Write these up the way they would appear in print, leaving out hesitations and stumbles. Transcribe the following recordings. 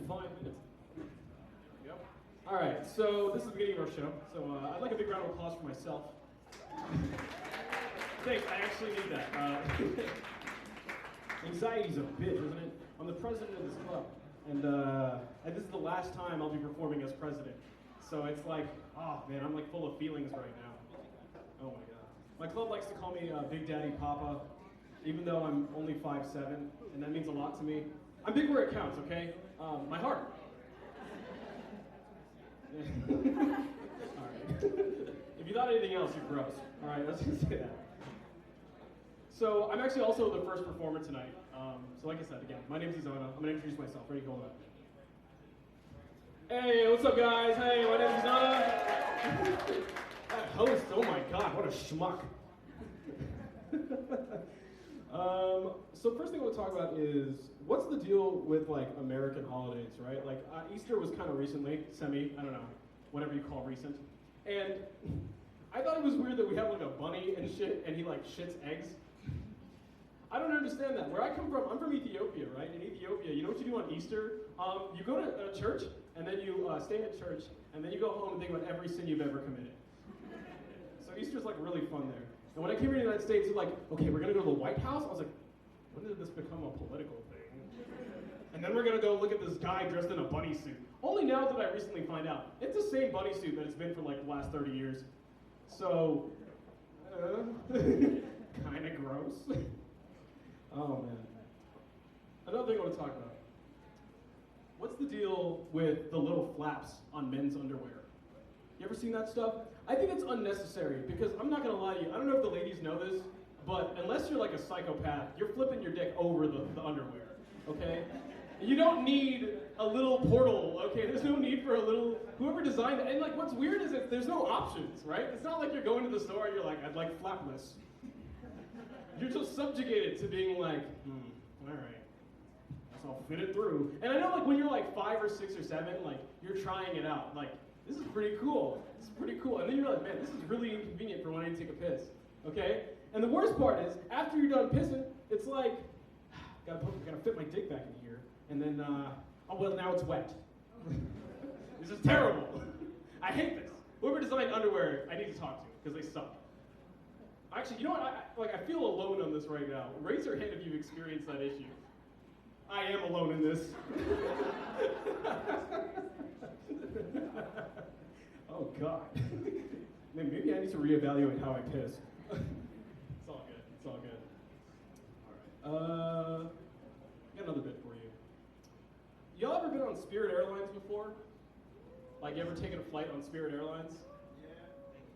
5 minutes. Yep. All right, so this is the beginning of our show. So I'd like a big round of applause for myself. Thanks, I actually need that. Anxiety's a bitch, isn't it? I'm the president of this club, and this is the last time I'll be performing as president. So it's like, oh man, I'm like full of feelings right now. Oh my god. My club likes to call me Big Daddy Papa, even though I'm only 5'7", and that means a lot to me. I'm big where it counts, okay? My heart. Alright. If you thought anything else, you're gross. Alright, let's just say that. So, I'm actually also the first performer tonight. So like I said, again, my name's Izana. I'm gonna introduce myself. Ready, hold on. Hey, what's up guys? Hey, my name's Izana. That host, oh my god, what a schmuck. So first thing I want to talk about is, what's the deal with like American holidays, right? Like Easter was kind of recently, I don't know, whatever you call recent. And I thought it was weird that we have like a bunny and shit, and he like shits eggs. I don't understand that. Where I come from, I'm from Ethiopia, right? In Ethiopia, you know what you do on Easter? You go to a church, and then you stay at church, and then you go home and think about every sin you've ever committed. So Easter's like really fun there. And when I came here to the United States, they're like, okay, we're gonna go to the White House? I was like, when did this become a political thing? And then we're gonna go look at this guy dressed in a bunny suit. Only now did I recently find out, it's the same bunny suit that it's been for like the last 30 years. So, kinda gross. Oh man. Another thing I want to talk about. What's the deal with the little flaps on men's underwear? You ever seen that stuff? I think it's unnecessary because I'm not gonna lie to you, I don't know if the ladies know this, but unless you're like a psychopath, you're flipping your dick over the underwear, okay? You don't need a little portal, okay? There's no need for a little, whoever designed it, and like what's weird is that there's no options, right? It's not like you're going to the store and you're like, I'd like flapless. You're just subjugated to being like, all right, guess I'll fit it through. And I know like when you're like 5 or 6 or 7, like you're trying it out, like this is pretty cool, this is pretty cool. And then you're like, man, this is really inconvenient for when I need to take a piss, okay? And the worst part is, after you're done pissing, it's like, gotta fit my dick back in here, and then, oh well, now it's wet. This is terrible. I hate this. Whoever designed underwear, I need to talk to, because they suck. Actually, you know what, I feel alone on this right now. Raise your hand if you've experienced that issue. I am alone in this. Oh God. Man, maybe I need to reevaluate how I piss. It's all good, it's all good. All right, got another bit for you. Y'all ever been on Spirit Airlines before? Like, you ever taken a flight on Spirit Airlines?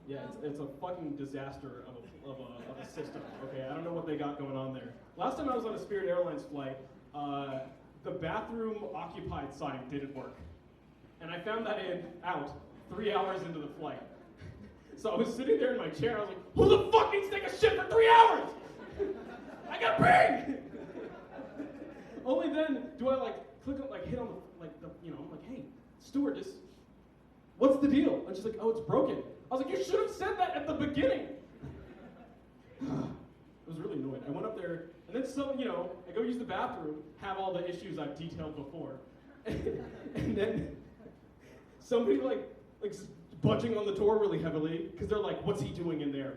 Yeah, it's a fucking disaster of a system, okay? I don't know what they got going on there. Last time I was on a Spirit Airlines flight, the bathroom occupied sign didn't work. And I found that out 3 hours into the flight. So I was sitting there in my chair, I was like, who the fuck needs to take a shit for 3 hours? I got pee! Only then do I click on, hit on I'm like, hey, stewardess, what's the deal? And she's like, oh, it's broken. I was like, you should have said that at the beginning. I was really annoyed. I went up there, and then I go use the bathroom, have all the issues I've detailed before. And then somebody budging on the door really heavily, because they're like, what's he doing in there?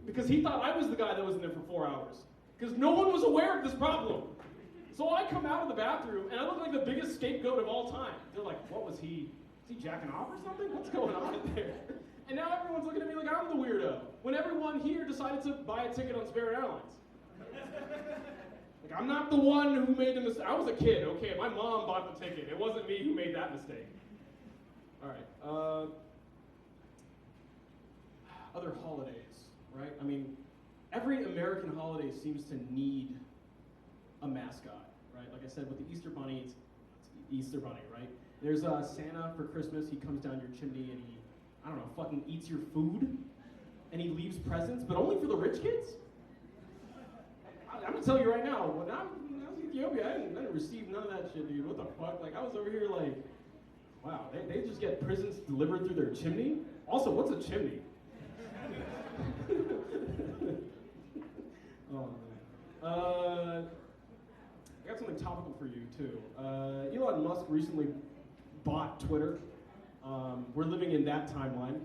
Because he thought I was the guy that was in there for 4 hours. Because no one was aware of this problem. So I come out of the bathroom, and I look like the biggest scapegoat of all time. They're like, what was he? Is he jacking off or something? What's going on in there? And now everyone's looking at me like I'm the weirdo, when everyone here decided to buy a ticket on Spirit Airlines. Like, I'm not the one who made the mistake. I was a kid, okay? My mom bought the ticket. It wasn't me who made that mistake. All right. Other holidays, right? I mean, every American holiday seems to need a mascot, right? Like I said, with the Easter Bunny, it's Easter Bunny, right? There's Santa for Christmas. He comes down your chimney and he, I don't know, fucking eats your food, and he leaves presents, but only for the rich kids? I'm gonna tell you right now, when I was in Ethiopia, I didn't receive none of that shit, dude. What the fuck? Like, I was over here like, wow, they just get presents delivered through their chimney? Also, what's a chimney? Oh, man. I got some something topical for you too. Elon Musk recently bought Twitter. We're living in that timeline.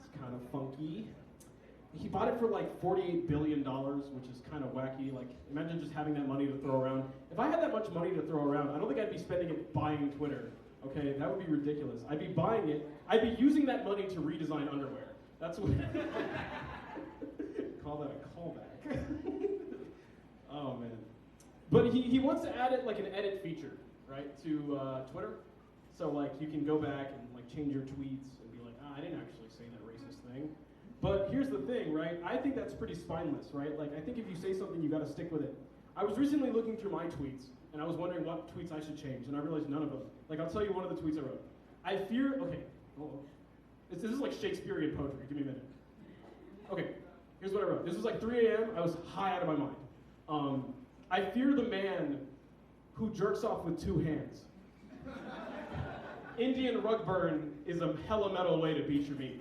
It's kind of funky. He bought it for like $48 billion, which is kind of wacky. Like, imagine just having that money to throw around. If I had that much money to throw around, I don't think I'd be spending it buying Twitter. Okay, that would be ridiculous. I'd be buying it. I'd be using that money to redesign underwear. That's what. Call that a callback. Oh man. But he wants to add it like an edit feature, right, to Twitter. So like you can go back and like change your tweets and be like, I didn't actually say that racist thing. But here's the thing, right? I think that's pretty spineless, right? Like I think if you say something, you got to stick with it. I was recently looking through my tweets and I was wondering what tweets I should change, and I realized none of them. Like I'll tell you one of the tweets I wrote. I fear. Okay. This is like Shakespearean poetry. Give me a minute. Okay. Here's what I wrote. This was like 3 a.m. I was high out of my mind. I fear the man who jerks off with 2 hands. Indian rug burn is a hella metal way to beat your meat.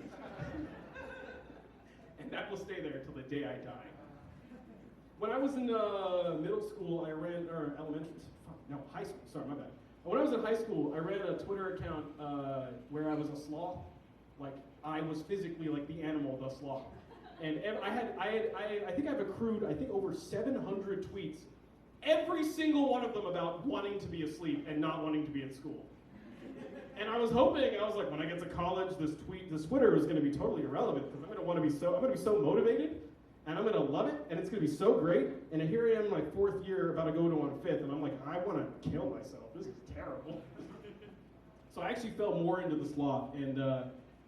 And that will stay there till the day I die. When I was in middle school, I ran, or elementary, no, high school, sorry, my bad. When I was in high school, I ran a Twitter account where I was a sloth. Like, I was physically like the animal, the sloth. And I think I've accrued, over 700 tweets, every single one of them about wanting to be asleep and not wanting to be at school. And I was hoping, I was like, when I get to college, this Twitter is going to be totally irrelevant because I'm going to be so motivated, and I'm going to love it, and it's going to be so great. And here I am, my 4th year, about to go on 5th, and I'm like, I want to kill myself. This is terrible. So I actually fell more into the sloth, and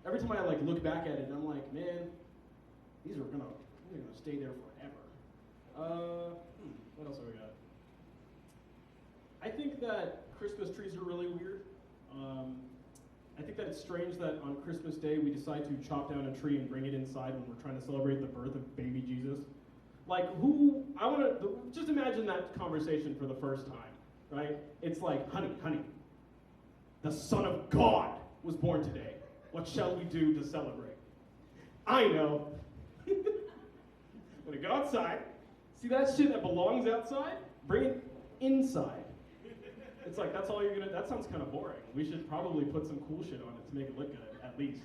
every time I like look back at it, I'm like, man, these are gonna stay there forever. What else have we got? I think that Christmas trees are really weird. I think that it's strange that on Christmas Day we decide to chop down a tree and bring it inside when we're trying to celebrate the birth of baby Jesus. Like just imagine that conversation for the first time, right? It's like, honey, the Son of God was born today. What shall we do to celebrate? I know. When I go outside, see that shit that belongs outside? Bring it inside. It's like, that's all you're gonna, that sounds kind of boring. We should probably put some cool shit on it to make it look good, at least.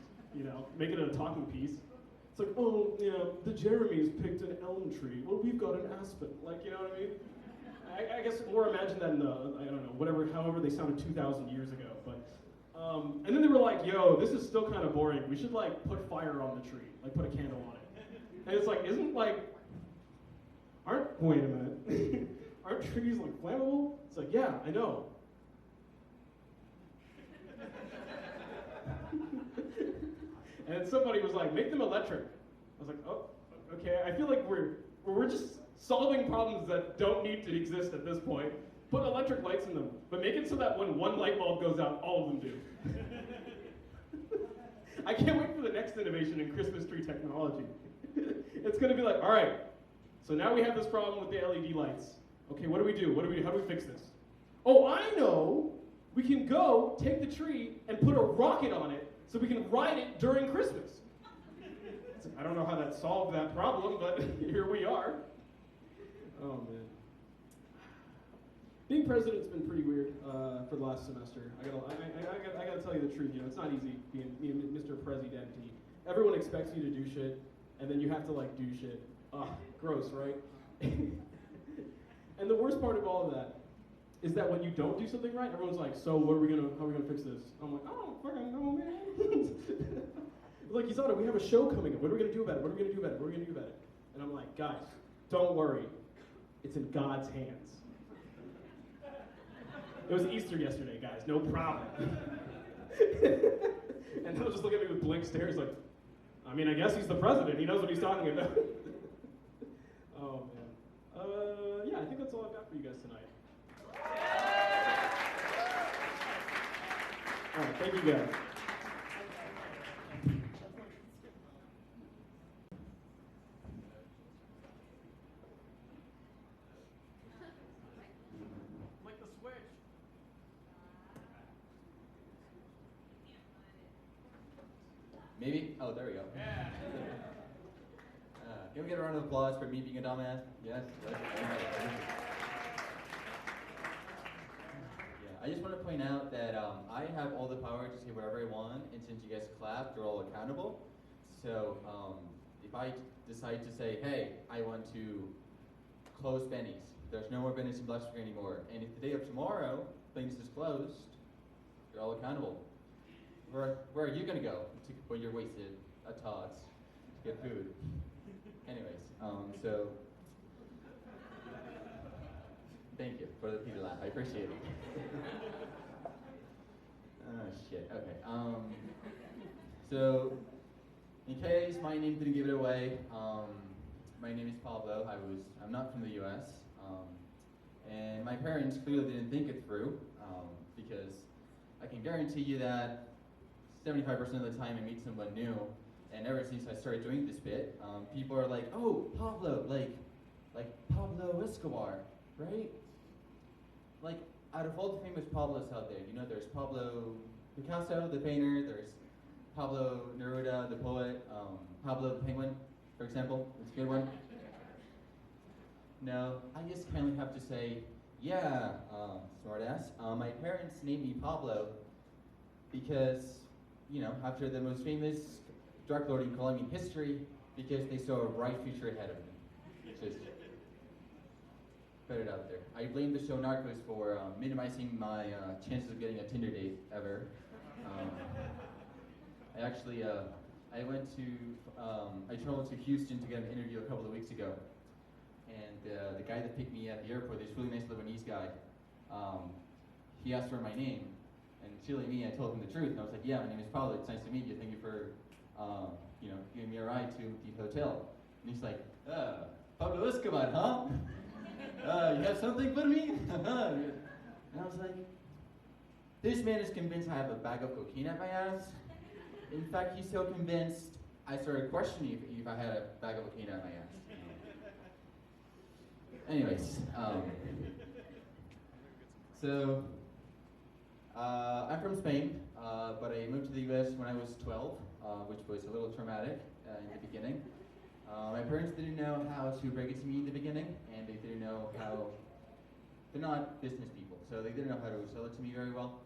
Make it a talking piece. It's like, oh, the Jeremys picked an elm tree. Well, we've got an aspen. Like, you know what I mean? I guess more imagine that in the, however they sounded 2,000 years ago. But, and then they were like, yo, this is still kind of boring. We should, like, put fire on the tree. Like, put a candle on it. And it's like, wait a minute. Aren't trees, like, flammable? It's like, yeah, I know. And then somebody was like, make them electric. I was like, oh, okay. I feel like we're just solving problems that don't need to exist at this point. Put electric lights in them, but make it so that when one light bulb goes out, all of them do. I can't wait for the next innovation in Christmas tree technology. It's gonna be like, all right, so now we have this problem with the LED lights. Okay, what do we do? How do we fix this? Oh, I know. We can go take the tree and put a rocket on it so we can ride it during Christmas. I don't know how that solved that problem, but here we are. Oh, man. Being president's been pretty weird for the last semester. I gotta tell you the truth. It's not easy being Mr. Presidente. Everyone expects you to do shit, and then you have to like do shit. Gross, right? And the worst part of all of that is that when you don't do something right, everyone's like, so how are we gonna fix this? I'm like, I don't fucking know, man. Like, Yuzana, we have a show coming up. What are we gonna do about it? And I'm like, guys, don't worry. It's in God's hands. It was Easter yesterday, guys. No problem. And they'll just look at me with blank stares like, I mean, I guess he's the president. He knows what he's talking about. Oh, man. Yeah, I think that's all I've got for you guys tonight. All right, thank you guys. Like the switch. Maybe? Oh, there we go. Yeah. Can we get a round of applause for me being a dumbass? Yes? I just want to point out that I have all the power to say whatever I want, and since you guys clapped, you're all accountable. So if I decide to say, hey, I want to close Benny's, there's no more Benny's in Blacksburg anymore, and if the day of tomorrow, Benny's is closed, you're all accountable. Where are you going to go when you're wasted at Todd's to get food? Anyways, so thank you for the Peter laugh. I appreciate it. Oh shit. Okay. So in case my name didn't give it away, my name is Pablo. I'm not from the U.S. And my parents clearly didn't think it through because I can guarantee you that 75% of the time I meet someone new, and ever since I started doing this bit, people are like, "Oh, Pablo, like Pablo Escobar, right?" Like, out of all the famous Pablos out there, you know, there's Pablo Picasso, the painter. There's Pablo Neruda, the poet. Pablo the Penguin, for example. It's a good one. No, I just kindly have to say, yeah, smartass. My parents named me Pablo because, you know, after the most famous drug lord in Colombian history, because they saw a bright future ahead of me. Just put it out there. I blame the show Narcos for minimizing my chances of getting a Tinder date ever. I traveled to Houston to get an interview a couple of weeks ago. And the guy that picked me at the airport, this really nice Lebanese guy, he asked for my name. And silly me, I told him the truth. And I was like, yeah, my name is Pablo. It's nice to meet you. Thank you for, giving me a ride to the hotel. And he's like, Pablo Escobar, huh? You have something for me? And I was like, this man is convinced I have a bag of cocaine at my ass. In fact, he's so convinced, I started questioning if I had a bag of cocaine at my ass. Anyways, so I'm from Spain, but I moved to the U.S. when I was 12, which was a little traumatic in the beginning. My parents didn't know how to break it to me in the beginning, and they didn't know how, they're not business people, so they didn't know how to sell it to me very well.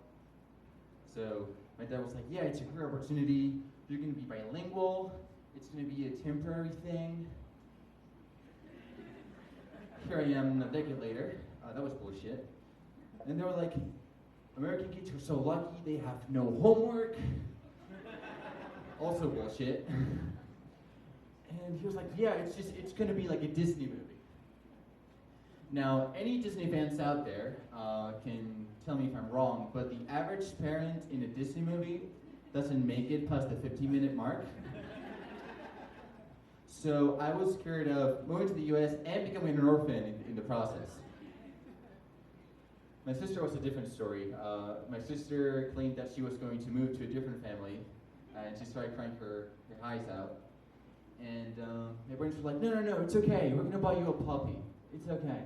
So my dad was like, yeah, it's a career opportunity, you're going to be bilingual, it's going to be a temporary thing. Here I am a decade later, that was bullshit. And they were like, American kids are so lucky, they have no homework. Also bullshit. And he was like, yeah, it's gonna be like a Disney movie. Now, any Disney fans out there can tell me if I'm wrong, but the average parent in a Disney movie doesn't make it past the 15-minute mark. So I was scared of moving to the US and becoming an orphan in the process. My sister was a different story. My sister claimed that she was going to move to a different family, and she started crying her eyes out. And my parents were like, no, it's okay. We're going to buy you a puppy. It's okay.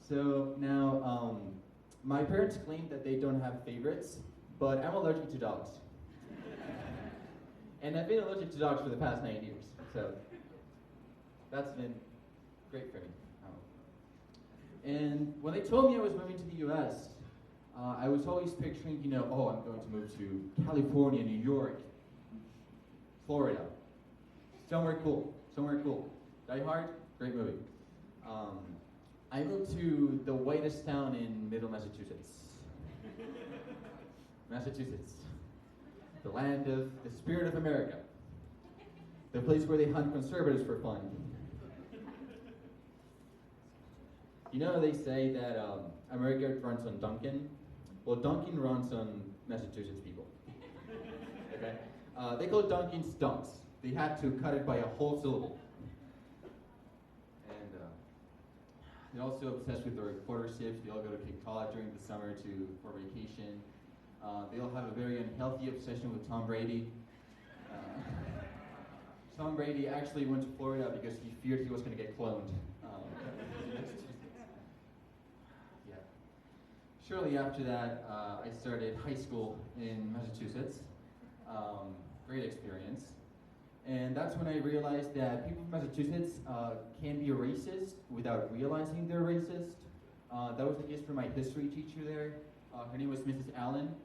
So now, my parents claim that they don't have favorites, but I'm allergic to dogs. And I've been allergic to dogs for the past 9 years. So that's been great for me. And when they told me I was moving to the US, I was always picturing, I'm going to move to California, New York, Florida. Somewhere cool. Die Hard, great movie. I moved to the whitest town in middle Massachusetts. Massachusetts. The land of the spirit of America. The place where they hunt conservatives for fun. They say that America runs on Dunkin'. Well, Dunkin' runs on Massachusetts people. Okay? They call Dunkin' stunks. They had to cut it by a whole syllable. And they're also obsessed with their reporter ships. They all go to Cape Cod during the summer for vacation. They all have a very unhealthy obsession with Tom Brady. Tom Brady actually went to Florida because he feared he was going to get cloned. Yeah. Shortly after that, I started high school in Massachusetts. Great experience. And that's when I realized that people from Massachusetts can be racist without realizing they're racist. That was the case for my history teacher there. Her name was Mrs. Allen,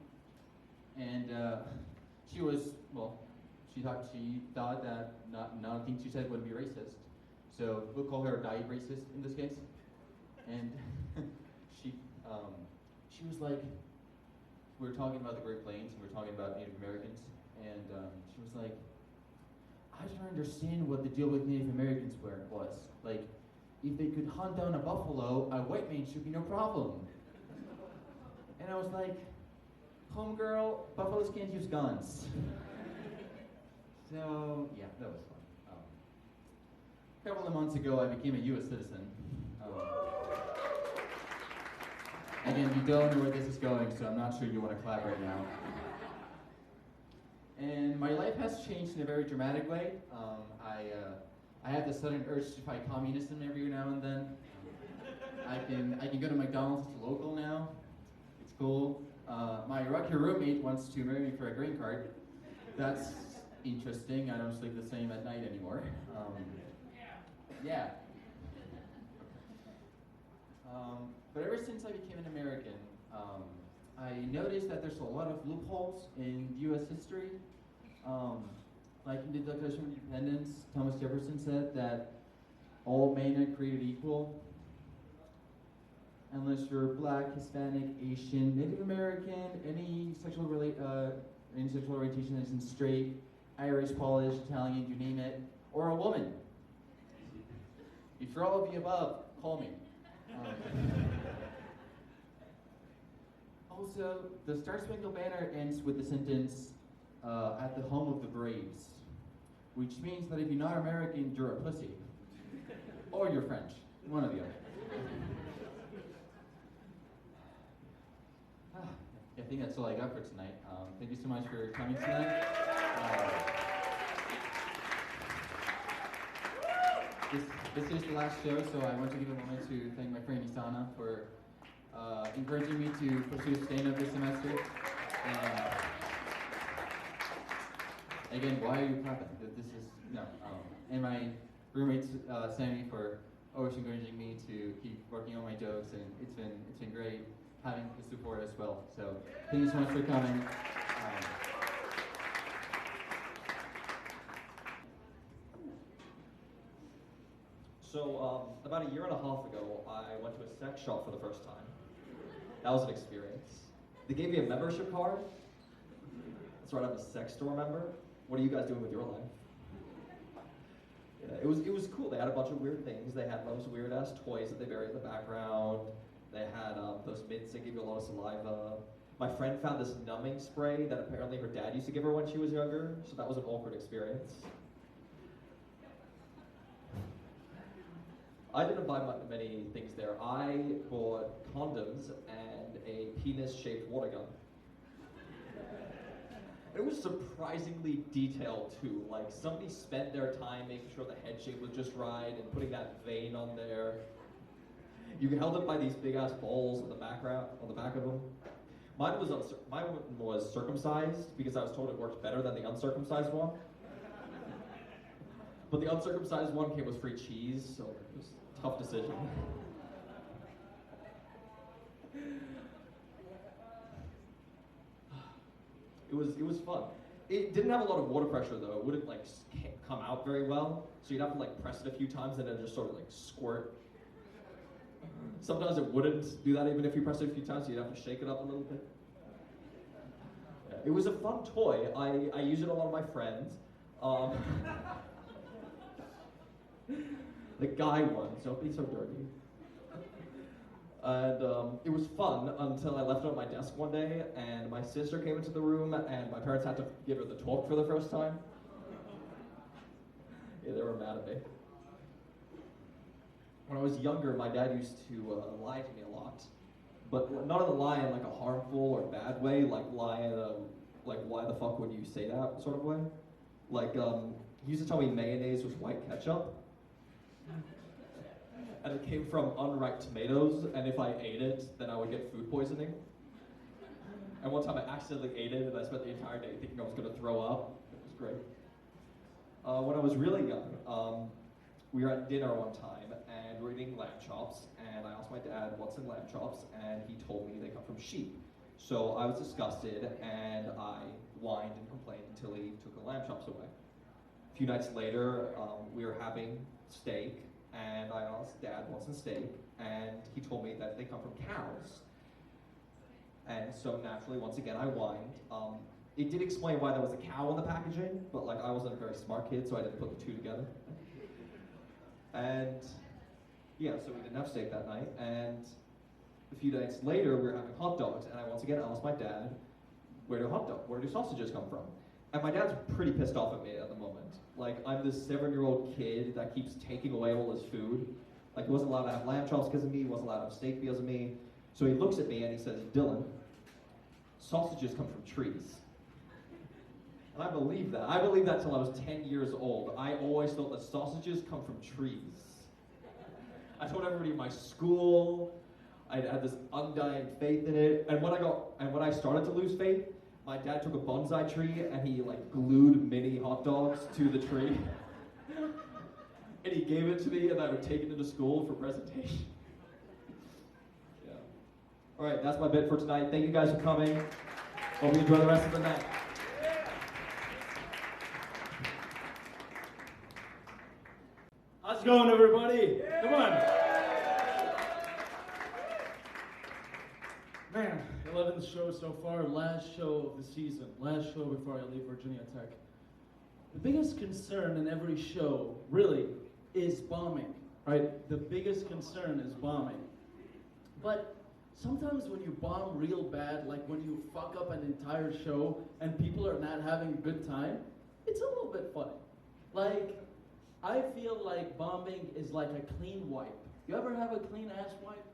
and she thought that none of the things she said would be racist. So we'll call her die racist in this case. And she was like, we were talking about the Great Plains and we were talking about Native Americans, and she was like, I don't understand what the deal with Native Americans was. Like, if they could hunt down a buffalo, a white man should be no problem. And I was like, homegirl, buffaloes can't use guns. So, yeah, that was fun. A couple of months ago, I became a U.S. citizen. Again, you don't know where this is going, so I'm not sure you want to clap right now. And my life has changed in a very dramatic way. I have the sudden urge to fight communism every now and then. I can go to McDonald's, it's local now. It's cool. My Iraqi roommate wants to marry me for a green card. That's interesting. I don't sleep the same at night anymore. Yeah. But ever since I became an American, I noticed that there's a lot of loopholes in U.S. history. Like in the Declaration of Independence, Thomas Jefferson said that all men are created equal. Unless you're Black, Hispanic, Asian, Native American, any sexual orientation isn't straight, Irish, Polish, Italian, you name it, or a woman. If you're all of the above, call me. Also, the Star Spangled Banner ends with the sentence, at the home of the braves, which means that if you're not American, you're a pussy. Or you're French, one or the other. I think that's all I got for tonight. Thank you so much for coming tonight. This is the last show, so I want to give a moment to thank my friend Isana for encouraging me to pursue stand-up this semester. Again, why are you clapping? This is, no. And my roommate Sammy for always encouraging me to keep working on my jokes, and it's been great having the support as well. So thank you so much for coming. So about a year and a half ago, I went to a sex shop for the first time. That was an experience. They gave me a membership card. That's right, I'm a sex store member. What are you guys doing with your life? Yeah, it was cool. They had a bunch of weird things. They had those weird ass toys that they bury in the background. They had those mints that give you a lot of saliva. My friend found this numbing spray that apparently her dad used to give her when she was younger, so that was an awkward experience. I didn't buy many things there. I bought condoms and a penis-shaped water gun. It was surprisingly detailed too. Like, somebody spent their time making sure the head shape was just right and putting that vein on there. You held it by these big ass balls on the back of them. Mine was circumcised because I was told it worked better than the uncircumcised one. But the uncircumcised one came with free cheese, so it was a tough decision. It was fun. It didn't have a lot of water pressure though. It wouldn't like come out very well. So you'd have to like press it a few times and then just sort of like squirt. Sometimes it wouldn't do that even if you press it a few times, so you'd have to shake it up a little bit. Yeah, it was a fun toy. I use it on one of my friends. The guy ones, don't be so dirty. And it was fun until I left it on my desk one day and my sister came into the room and my parents had to give her the talk for the first time. Yeah, they were mad at me. When I was younger, my dad used to lie to me a lot. But not in a lie in like a harmful or bad way, like lie in a, like why the fuck would you say that sort of way. Like, he used to tell me mayonnaise was white ketchup. And it came from unripe tomatoes, and if I ate it, then I would get food poisoning. And one time I accidentally ate it, and I spent the entire day thinking I was gonna throw up. It was great. When I was really young, we were at dinner one time, and we were eating lamb chops, and I asked my dad, what's in lamb chops, and he told me they come from sheep. So I was disgusted, and I whined and complained until he took the lamb chops away. A few nights later, we were having steak, and I asked Dad, what's in steak? And he told me that they come from cows. And so naturally, once again, I whined. It did explain why there was a cow on the packaging, but like I wasn't a very smart kid, so I didn't put the two together. And yeah, so we didn't have steak that night. And a few nights later, we were having hot dogs, and I once again asked my dad, where do sausages come from? And my dad's pretty pissed off at me at the moment. Like, I'm this 7-year-old kid that keeps taking away all his food. Like, he wasn't allowed to have lamb chops because of me, he wasn't allowed to have steak because of me. So he looks at me and he says, Dylan, sausages come from trees. And I believe that. I believed that till I was 10 years old. I always thought that sausages come from trees. I told everybody in my school. I had this undying faith in it. And when I started to lose faith, my dad took a bonsai tree and he like glued mini hot dogs to the tree. And he gave it to me and I would take it into school for presentation. Yeah. All right, that's my bit for tonight. Thank you guys for coming. Hope you enjoy the rest of the night. How's it going, everybody? Come on. Man, 11th show so far, last show of the season, last show before I leave Virginia Tech. The biggest concern in every show, really, is bombing, right? The biggest concern is bombing. But sometimes when you bomb real bad, like when you fuck up an entire show and people are not having a good time, it's a little bit funny. Like, I feel like bombing is like a clean wipe. You ever have a clean ass wipe?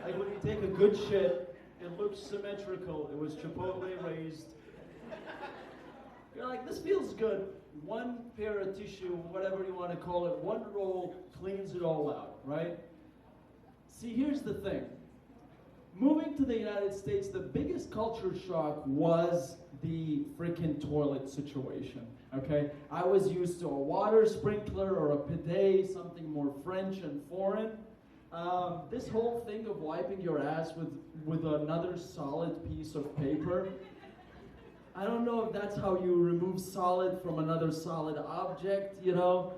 Like when you take a good shit, it looks symmetrical, it was Chipotle raised. You're like, this feels good. One pair of tissue, whatever you want to call it, one roll cleans it all out, right? See, here's the thing. Moving to the United States, the biggest culture shock was the freaking toilet situation, okay? I was used to a water sprinkler or a bidet, something more French and foreign. This whole thing of wiping your ass with another solid piece of paper, I don't know if that's how you remove solid from another solid object, you know?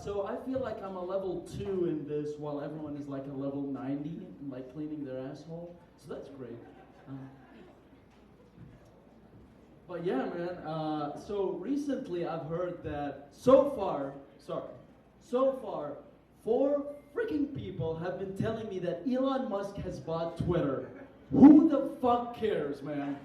So I feel like I'm a level 2 in this while everyone is like a level 90, like cleaning their asshole. So that's great. But yeah, man, so recently I've heard that so far, 4 freaking people have been telling me that Elon Musk has bought Twitter. Who the fuck cares, man?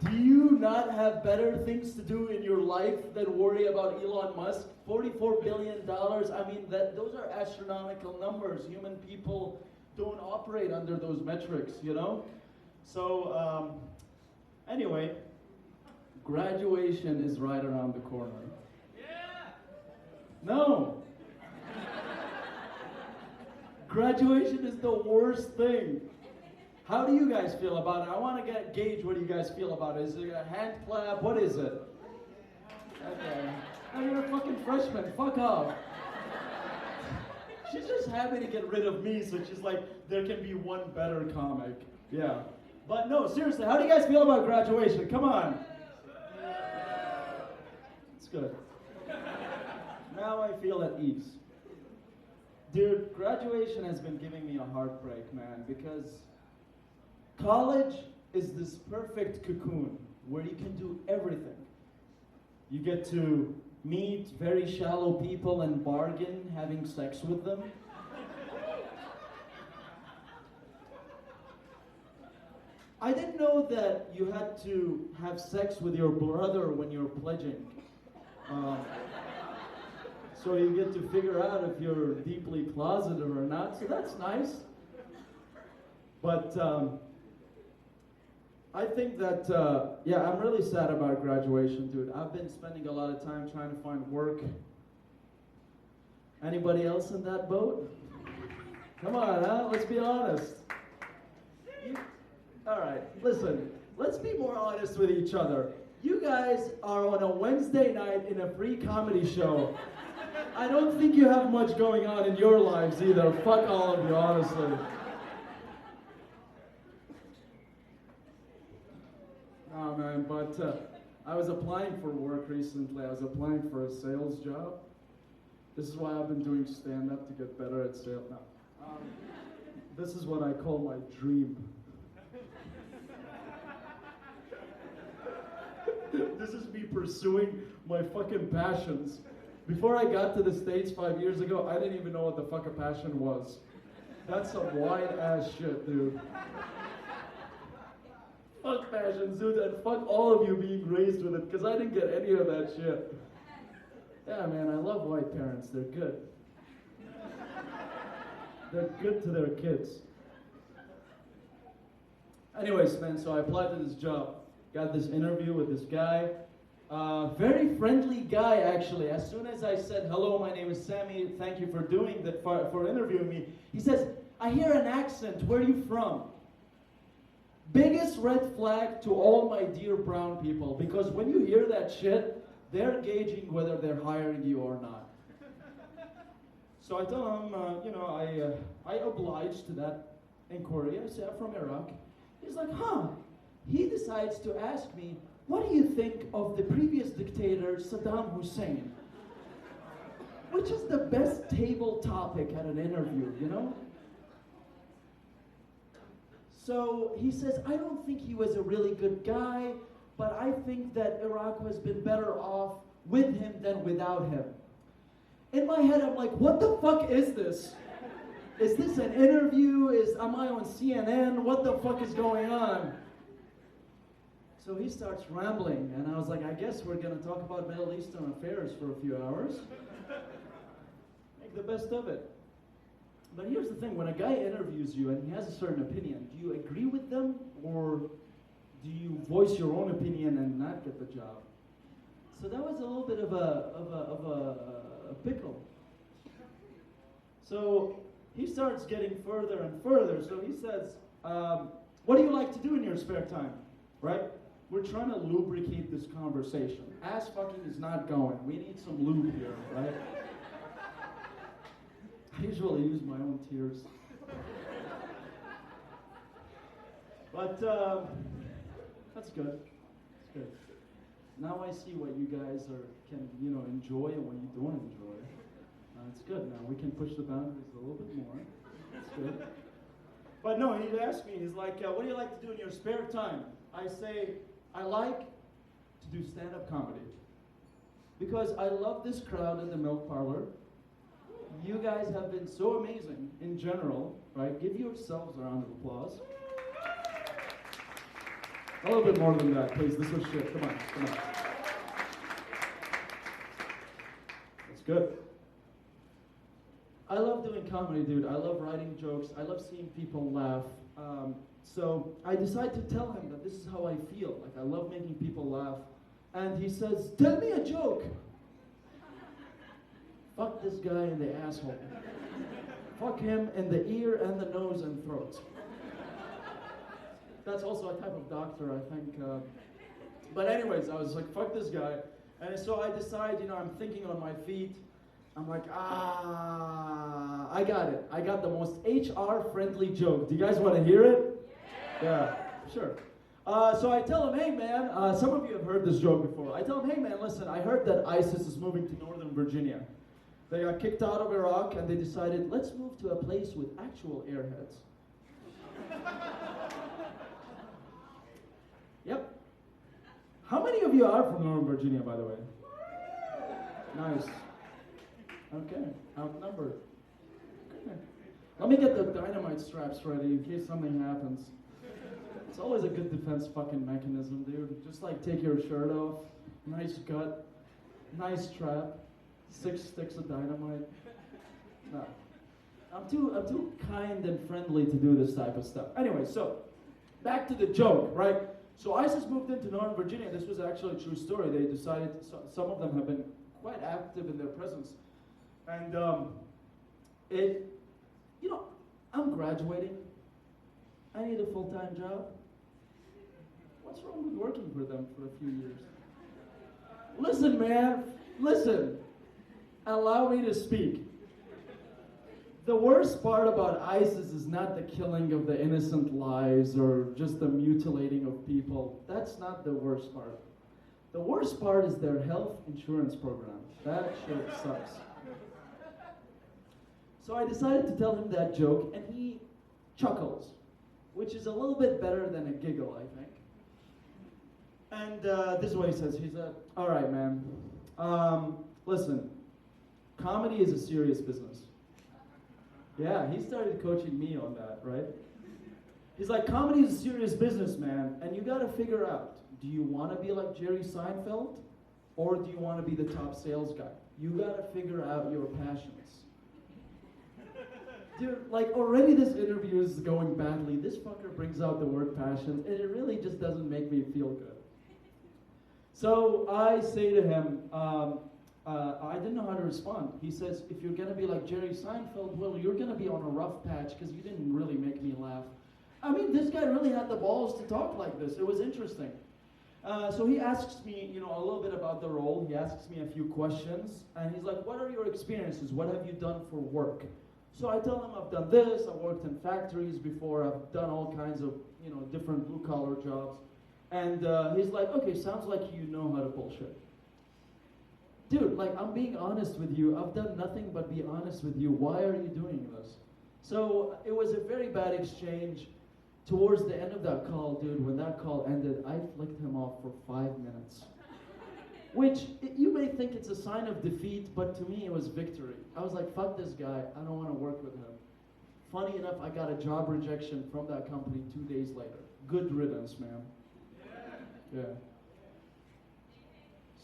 Do you not have better things to do in your life than worry about Elon Musk? $44 billion, I mean, those are astronomical numbers. Human people don't operate under those metrics, you know? So, anyway, graduation is right around the corner. Yeah! No! Graduation is the worst thing. How do you guys feel about it? I want to gauge what you guys feel about it. Is it a hand clap? What is it? Okay. Oh, you're a fucking freshman. Fuck off. She's just happy to get rid of me, so she's like, there can be one better comic. Yeah. But no, seriously, how do you guys feel about graduation? Come on. It's good. Now I feel at ease. Dude, graduation has been giving me a heartbreak, man, because college is this perfect cocoon where you can do everything. You get to meet very shallow people and bargain having sex with them. I didn't know that you had to have sex with your brother when you're pledging. So you get to figure out if you're deeply closeted or not, so that's nice. But I think that, yeah, I'm really sad about graduation, dude. I've been spending a lot of time trying to find work. Anybody else in that boat? Come on, huh? Let's be honest. All right, listen, let's be more honest with each other. You guys are on a Wednesday night in a free comedy show. I don't think you have much going on in your lives either. Fuck all of you, honestly. Oh man, but I was applying for work recently. I was applying for a sales job. This is why I've been doing stand-up to get better at sales. No. This is what I call my dream. This is me pursuing my fucking passions. Before I got to the States 5 years ago, I didn't even know what the fuck a passion was. That's some wide-ass shit, dude. Fuck passions, dude, and fuck all of you being raised with it, because I didn't get any of that shit. Yeah, man, I love white parents. They're good. They're good to their kids. Anyways, man, so I applied to this job. Got this interview with this guy. Very friendly guy, actually. As soon as I said, hello, my name is Sammy, thank you for doing that, for interviewing me, he says, I hear an accent, where are you from? Biggest red flag to all my dear brown people, because when you hear that shit, they're gauging whether they're hiring you or not. So I tell him, I obliged to that inquiry. I say, I'm from Iraq. He's like, huh. He decides to ask me, what do you think of the previous dictator, Saddam Hussein? Which is the best table topic at an interview, you know? So he says, I don't think he was a really good guy, but I think that Iraq has been better off with him than without him. In my head, I'm like, what the fuck is this? Is this an interview? Am I on CNN? What the fuck is going on? So he starts rambling, and I was like, I guess we're going to talk about Middle Eastern affairs for a few hours. Make the best of it. But here's the thing, when a guy interviews you and he has a certain opinion, do you agree with them, or do you voice your own opinion and not get the job? So that was a little bit of a pickle. So he starts getting further and further. So he says, what do you like to do in your spare time, right? We're trying to lubricate this conversation. Ass fucking is not going. We need some lube here, right? I usually use my own tears. But that's good. That's good. Now I see what you guys can enjoy and what you don't enjoy. It's good. Now we can push the boundaries a little bit more. That's good. But no, he asked me, he's like, what do you like to do in your spare time? I say, I like to do stand-up comedy. Because I love this crowd in the Milk Parlor. You guys have been so amazing in general, right? Give yourselves a round of applause. A little bit more than that, please. This was shit. Come on, come on. That's good. I love doing comedy, dude. I love writing jokes. I love seeing people laugh. So I decided to tell him that this is how I feel. Like, I love making people laugh. And he says, tell me a joke. Fuck this guy in the asshole. Fuck him in the ear and the nose and throat. That's also a type of doctor, I think. But anyways, I was like, fuck this guy. And so I decide, I'm thinking on my feet. I'm like, I got it. I got the most HR-friendly joke. Do you guys want to hear it? Yeah, sure. So I tell him, hey man, some of you have heard this joke before. I tell him, hey man, listen, I heard that ISIS is moving to Northern Virginia. They got kicked out of Iraq and they decided, let's move to a place with actual airheads. Yep. How many of you are from Northern Virginia, by the way? Nice. Okay, outnumbered. Okay. Let me get the dynamite straps ready in case something happens. It's always a good defense fucking mechanism, dude. Just like take your shirt off, nice gut, nice trap, 6 sticks of dynamite. No. I'm too kind and friendly to do this type of stuff. Anyway, so back to the joke, right? So ISIS moved into Northern Virginia. This was actually a true story. They decided, some of them have been quite active in their presence. And I'm graduating. I need a full-time job. What's wrong with working for them for a few years? Listen, man, listen. Allow me to speak. The worst part about ISIS is not the killing of the innocent lives or just the mutilating of people. That's not the worst part. The worst part is their health insurance program. That shit sucks. So I decided to tell him that joke, and he chuckles, which is a little bit better than a giggle, I think. And this is what he says. He said, all right, man. Listen, comedy is a serious business. Yeah, he started coaching me on that, right? He's like, comedy is a serious business, man, and you gotta figure out, do you wanna be like Jerry Seinfeld, or do you wanna be the top sales guy? You gotta figure out your passions. Dude, like already this interview is going badly. This fucker brings out the word passion, and it really just doesn't make me feel good. So I say to him, I didn't know how to respond. He says, if you're gonna be like Jerry Seinfeld, well, you're gonna be on a rough patch because you didn't really make me laugh. I mean, this guy really had the balls to talk like this. It was interesting. So he asks me, you know, a little bit about the role. He asks me a few questions, and he's like, what are your experiences? What have you done for work? So I tell him I've done this, I've worked in factories before, I've done all kinds of, you know, different blue-collar jobs. And he's like, okay, sounds like you know how to bullshit. Dude, like, I'm being honest with you. I've done nothing but be honest with you. Why are you doing this? So it was a very bad exchange. Towards the end of that call, dude, when that call ended, I flicked him off for 5 minutes. Which, you may think it's a sign of defeat, but to me it was victory. I was like, fuck this guy, I don't want to work with him. Funny enough, I got a job rejection from that company 2 days later. Good riddance, man. Yeah.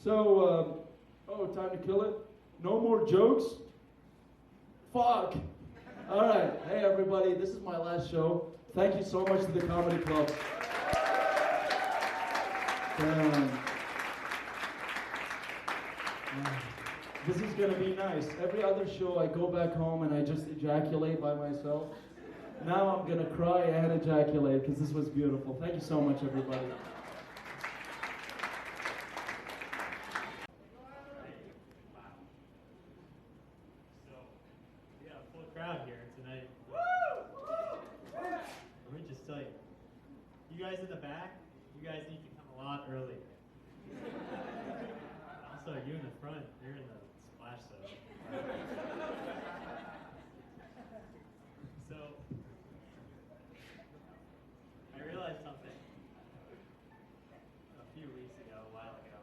So, oh, time to kill it? No more jokes? Fuck. All right, hey everybody, this is my last show. Thank you so much to the Comedy Club. Damn. This is gonna be nice. Every other show I go back home and I just ejaculate by myself. Now I'm gonna cry and ejaculate because this was beautiful. Thank you so much, everybody. Crowd here tonight. Let me just tell you, you guys in the back, you guys need to come a lot earlier. Also, you in the front, you're in the splash zone. So, I realized something a few weeks ago, a while ago.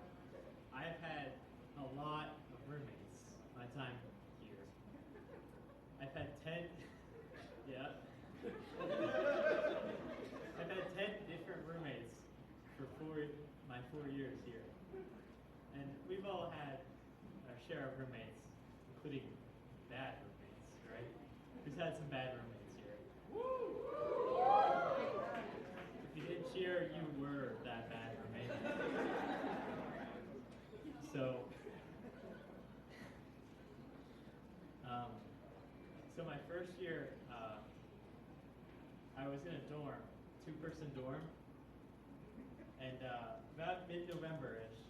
I have had a lot of roommates my time here. I've had 10, yeah. I've had 10 different roommates for my 4 years here. And we've all had our share of roommates, including bad roommates, right? Who's had some bad roommates here? If you didn't cheer, you were that bad roommate. So my first year, I was in a dorm, 2-person dorm, and about mid-November-ish,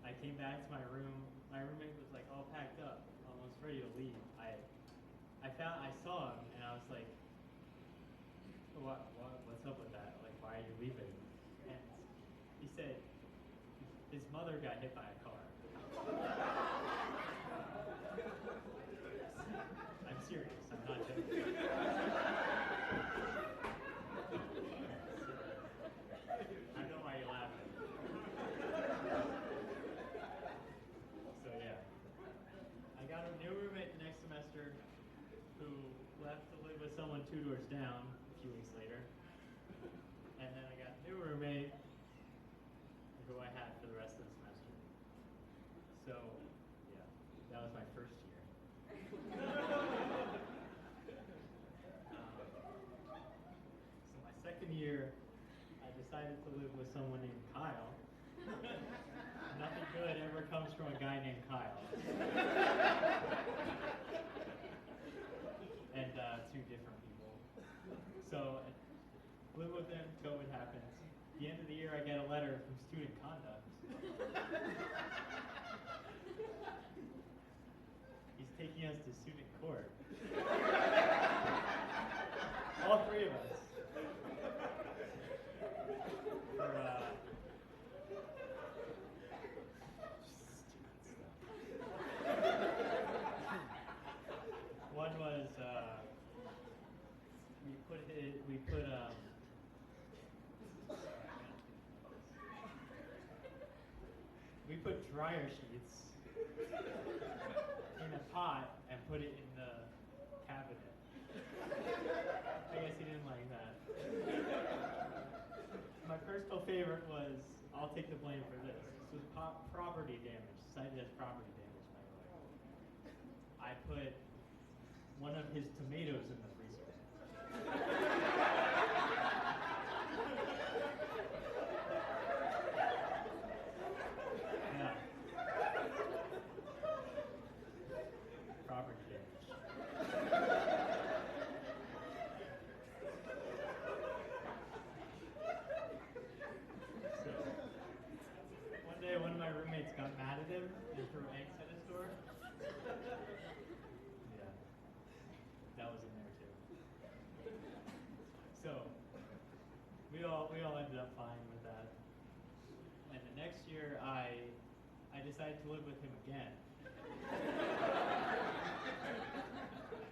I came back to my room. My roommate was like all packed up, almost ready to leave. I saw him, and I was like, what's up with that? Like, why are you leaving? And he said his mother got hit by a car. I'm serious, I'm not joking. I know why you're laughing. So yeah, I got a new roommate the next semester who left to live with someone 2 doors down a few weeks later. And then I got a new roommate who I had for the rest of the semester. So yeah, that was my first year. So my second year, I decided to live with someone named Kyle. Nothing good ever comes from a guy named Kyle. And 2 different people. So live with him, COVID happens. At the end of the year, I get a letter from student conduct. taking us to student court. All three of us. For, one was, we put dryer sheets in a pot and put it in the cabinet. I guess he didn't like that. My personal favorite was, I'll take the blame for this. This was property damage, cited as property damage, by the way. I put one of his tomatoes in the freezer. Yeah. Property damage. So, one day one of my roommates got mad at him and threw eggs at his door. Yeah. That was in there too. So, we all ended up fine with that. And the next year I decided to live with him again.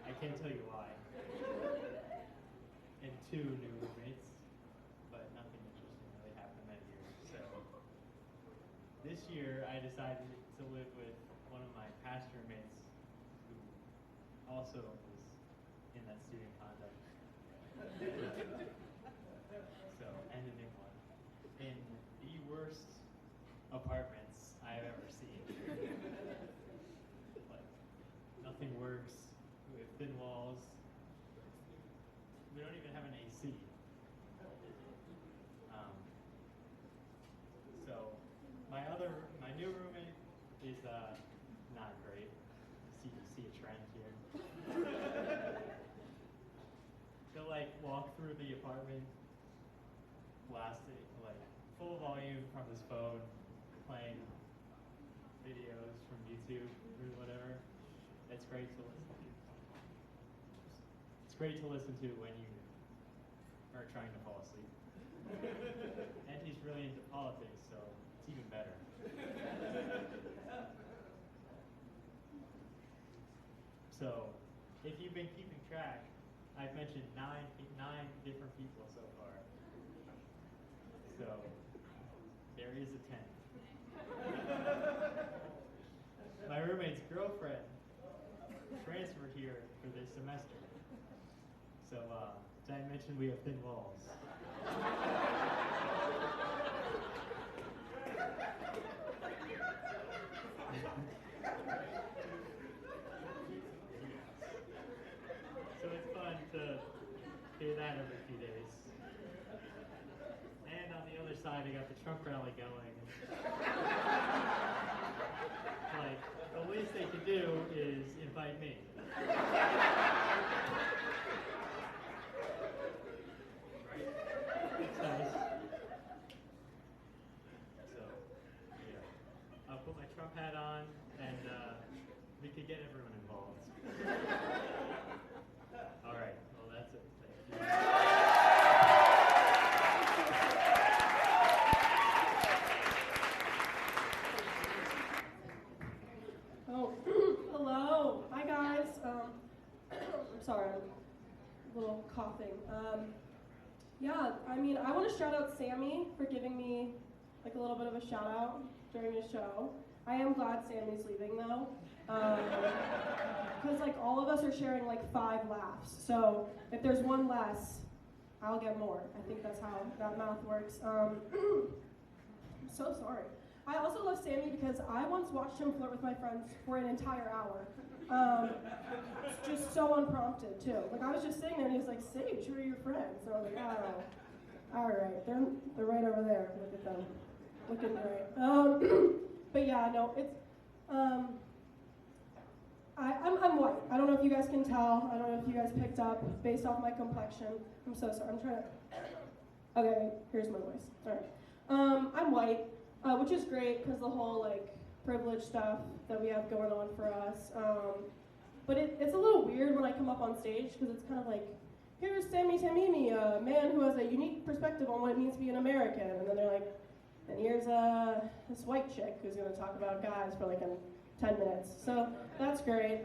I can't tell you why. And 2 new roommates, but nothing interesting really happened that year. So this year I decided to live with one of my past roommates who also was in that student conduct. So ended in one. In the worst apartments I've ever seen. Like, nothing works. We have thin walls. We don't even have an AC. So my new roommate is not great. See a trend here. He'll like walk through the apartment, blasting like full volume from his phone, playing videos from YouTube or whatever. It's great to listen to. It's great to listen to when you are trying to fall asleep. And he's really into politics, so it's even better. So, if you've been keeping track, I've mentioned nine different people so far. So, there is a 10. My roommate's girlfriend transferred here for this semester. So, did I mention we have thin walls? So it's fun to hear that every few days. And on the other side, I got the Trump rally going. Like, the least they can do is invite me. Right? It's nice. So, yeah. I'll put my Trump hat on, and we could get everyone involved. All right. Well, that's it. Thank you. Oh, hello. Hi, guys. I'm sorry, I'm a little coughing. Yeah, I mean, I want to shout out Sammy for giving me like a little bit of a shout out during his show. I am glad Sammy's leaving though, because like all of us are sharing like 5 laughs. So if there's one less, I'll get more. I think that's how that math works. I'm so sorry. I also love Sammy because I once watched him flirt with my friends for an entire hour. It's just so unprompted too. Like I was just sitting there and he was like, "Sage, who are your friends?" And I was like, "Oh, all right, they're right over there. Look at them, looking great." But yeah, no, it's I'm white. I don't know if you guys can tell. I don't know if you guys picked up based off my complexion. I'm so sorry. I'm trying to. Okay, here's my voice. All right. I'm white, which is great because the whole like privilege stuff that we have going on for us. but it's a little weird when I come up on stage because it's kind of like, here's Sammy Tamimi, a man who has a unique perspective on what it means to be an American. And then they're like, and here's this white chick who's going to talk about guys for like 10 minutes. So that's great.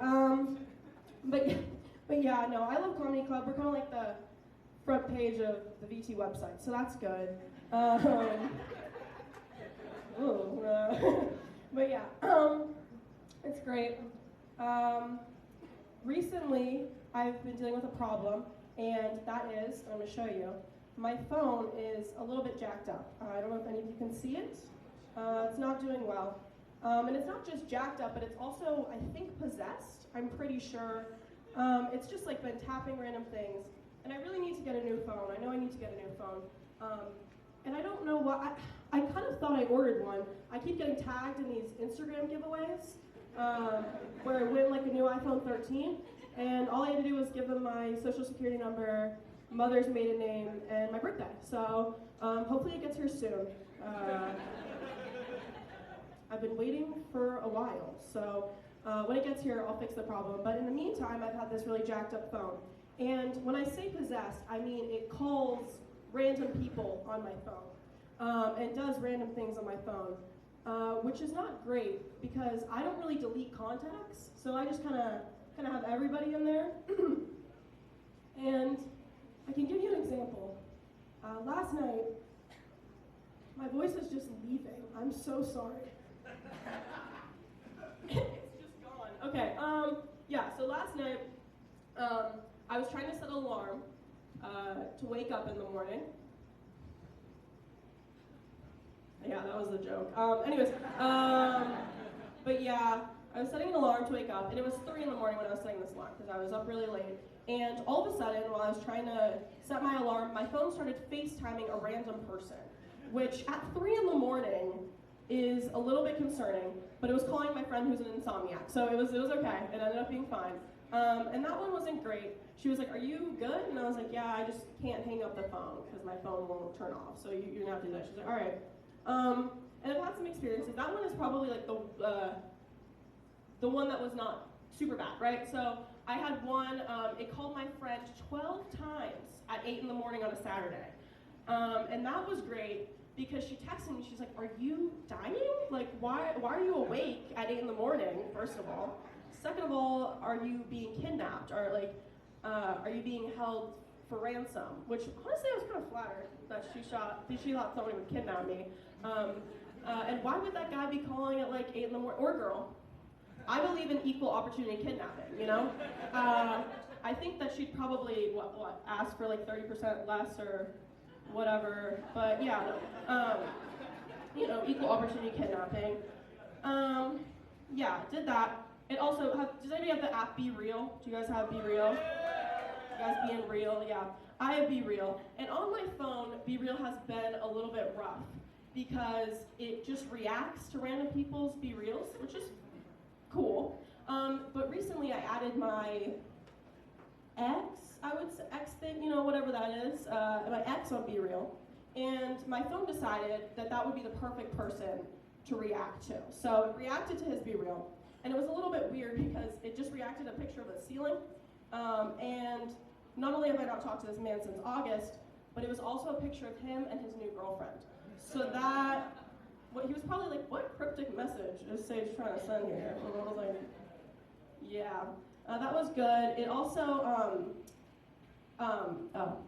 But yeah, no, I love Comedy Club. We're kind of like the front page of the VT website, so that's good. But yeah, it's great. Recently, I've been dealing with a problem, and that is, I'm going to show you, my phone is a little bit jacked up. I don't know if any of you can see it. It's not doing well. And it's not just jacked up, but it's also, I think, possessed. I'm pretty sure. It's just like been tapping random things. And I really need to get a new phone. I know I need to get a new phone. And I don't know why. I kind of thought I ordered one. I keep getting tagged in these Instagram giveaways where I win like a new iPhone 13. And all I had to do was give them my social security number, mother's maiden name, and my birthday. So hopefully it gets here soon. I've been waiting for a while. So when it gets here, I'll fix the problem. But in the meantime, I've had this really jacked up phone. And when I say possessed, I mean it calls random people on my phone and does random things on my phone, which is not great because I don't really delete contacts. So I just kind of have everybody in there. And I can give you an example. Last night, my voice is just leaving. I'm so sorry. It's just gone. Okay, yeah, so last night, I was trying to set an alarm to wake up in the morning. Yeah, that was the joke. Anyways, but yeah, I was setting an alarm to wake up, and it was 3 in the morning when I was setting this alarm because I was up really late. And all of a sudden, while I was trying to set my alarm, my phone started FaceTiming a random person, which at 3 in the morning is a little bit concerning, but it was calling my friend who's an insomniac, so it was okay. It ended up being fine. And that one wasn't great. She was like, "Are you good?" And I was like, "Yeah, I just can't hang up the phone because my phone won't turn off, so you're gonna have to do that." She's like, "All right." And I've had some experiences. That one is probably like the one that was not super bad, right? So I had one, it called my friend 12 times at 8 in the morning on a Saturday. And that was great because she texted me, she's like, "Are you dying? Like, why are you awake at 8 in the morning, first of all? Second of all, are you being kidnapped? Or like, are you being held for ransom?" Which honestly I was kind of flattered that she thought somebody would kidnap me. And why would that guy be calling at like 8 in the morning, or girl? I believe in equal opportunity kidnapping, you know? I think that she'd probably, ask for like 30% less or whatever, but yeah, equal opportunity kidnapping. Yeah, did that. It also, does anybody have the app Be Real? Do you guys have Be Real? You guys being real? Yeah, I have Be Real. And on my phone, Be Real has been a little bit rough because it just reacts to random people's Be Reals, which is cool. But recently I added my X thing, whatever that is, my X on Be Real. And my phone decided that would be the perfect person to react to. So it reacted to his Be Real. And it was a little bit weird because it just reacted to a picture of the ceiling. And not only have I not talked to this man since August, but it was also a picture of him and his new girlfriend. So he was probably like, "What cryptic message is Sage trying to send here?" And I was like, yeah, that was good. It also,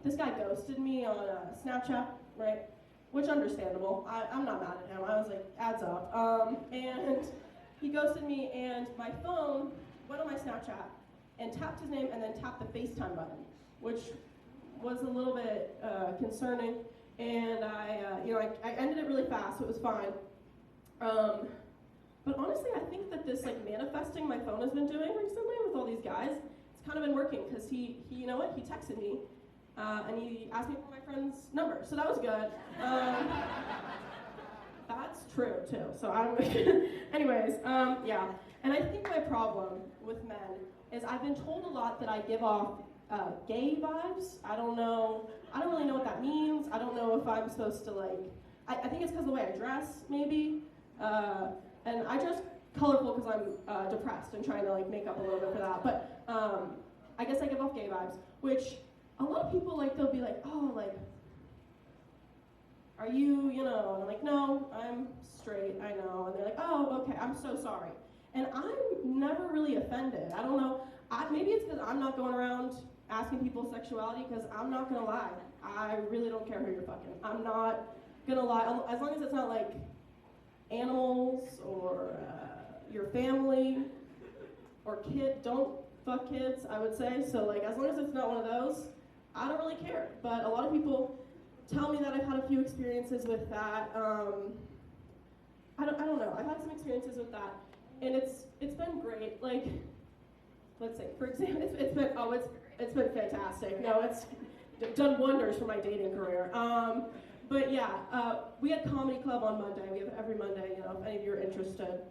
this guy ghosted me on Snapchat, right? Which understandable. I'm not mad at him. I was like, adds up. And he ghosted me, and my phone went on my Snapchat and tapped his name and then tapped the FaceTime button, which was a little bit concerning. And I ended it really fast, so it was fine. But honestly, I think that this like manifesting my phone has been doing recently with all these guys, it's kind of been working because he you know what, he texted me and he asked me for my friend's number, so that was good. That's true too. So I'm anyways, yeah. And I think my problem with men is I've been told a lot that I give off gay vibes. I don't really know what that means. I don't know if I'm supposed to like, I think it's because of the way I dress, maybe. And I dress colorful because I'm depressed and trying to like make up a little bit for that. But I guess I give off gay vibes, which a lot of people like, they'll be like, oh, like, are you, you know, and I'm like, no, I'm straight, I know. And they're like, oh, okay, I'm so sorry. And I'm never really offended. I don't know, maybe it's because I'm not going around asking people's sexuality, because I'm not gonna lie. I really don't care who you're fucking. I'm not gonna lie, as long as it's not like animals or your family or don't fuck kids, I would say. So like, as long as it's not one of those, I don't really care. But a lot of people tell me that I've had a few experiences with that. I don't know. I've had some experiences with that, and it's been great. Like, let's say, for example, it's been fantastic. No, it's done wonders for my dating career. But yeah, we had comedy club on Monday. We have it every Monday, you know, if any of you are interested.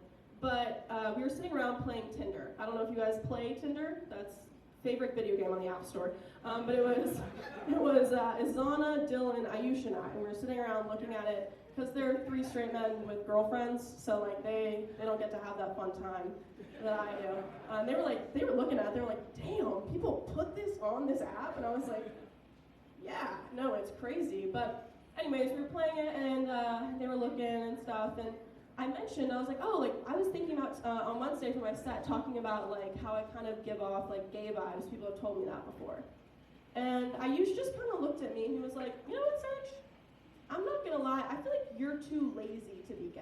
But we were sitting around playing Tinder. I don't know if you guys play Tinder. That's favorite video game on the App Store. But it was Izana, Dylan, Ayush, and I. And we were sitting around looking at it, because they're 3 straight men with girlfriends, so like they don't get to have that fun time that I do. They were looking at it, they were like, damn, people put this on this app? And I was like, yeah, no, it's crazy. But anyways, we were playing it, and they were looking and stuff, and I mentioned, I was like, oh, like, I was thinking about, on Wednesday for my set, talking about, like, how I kind of give off, like, gay vibes. People have told me that before. And Ayush just kind of looked at me, and he was like, you know what, Serge? I'm not gonna lie, I feel like you're too lazy to be gay.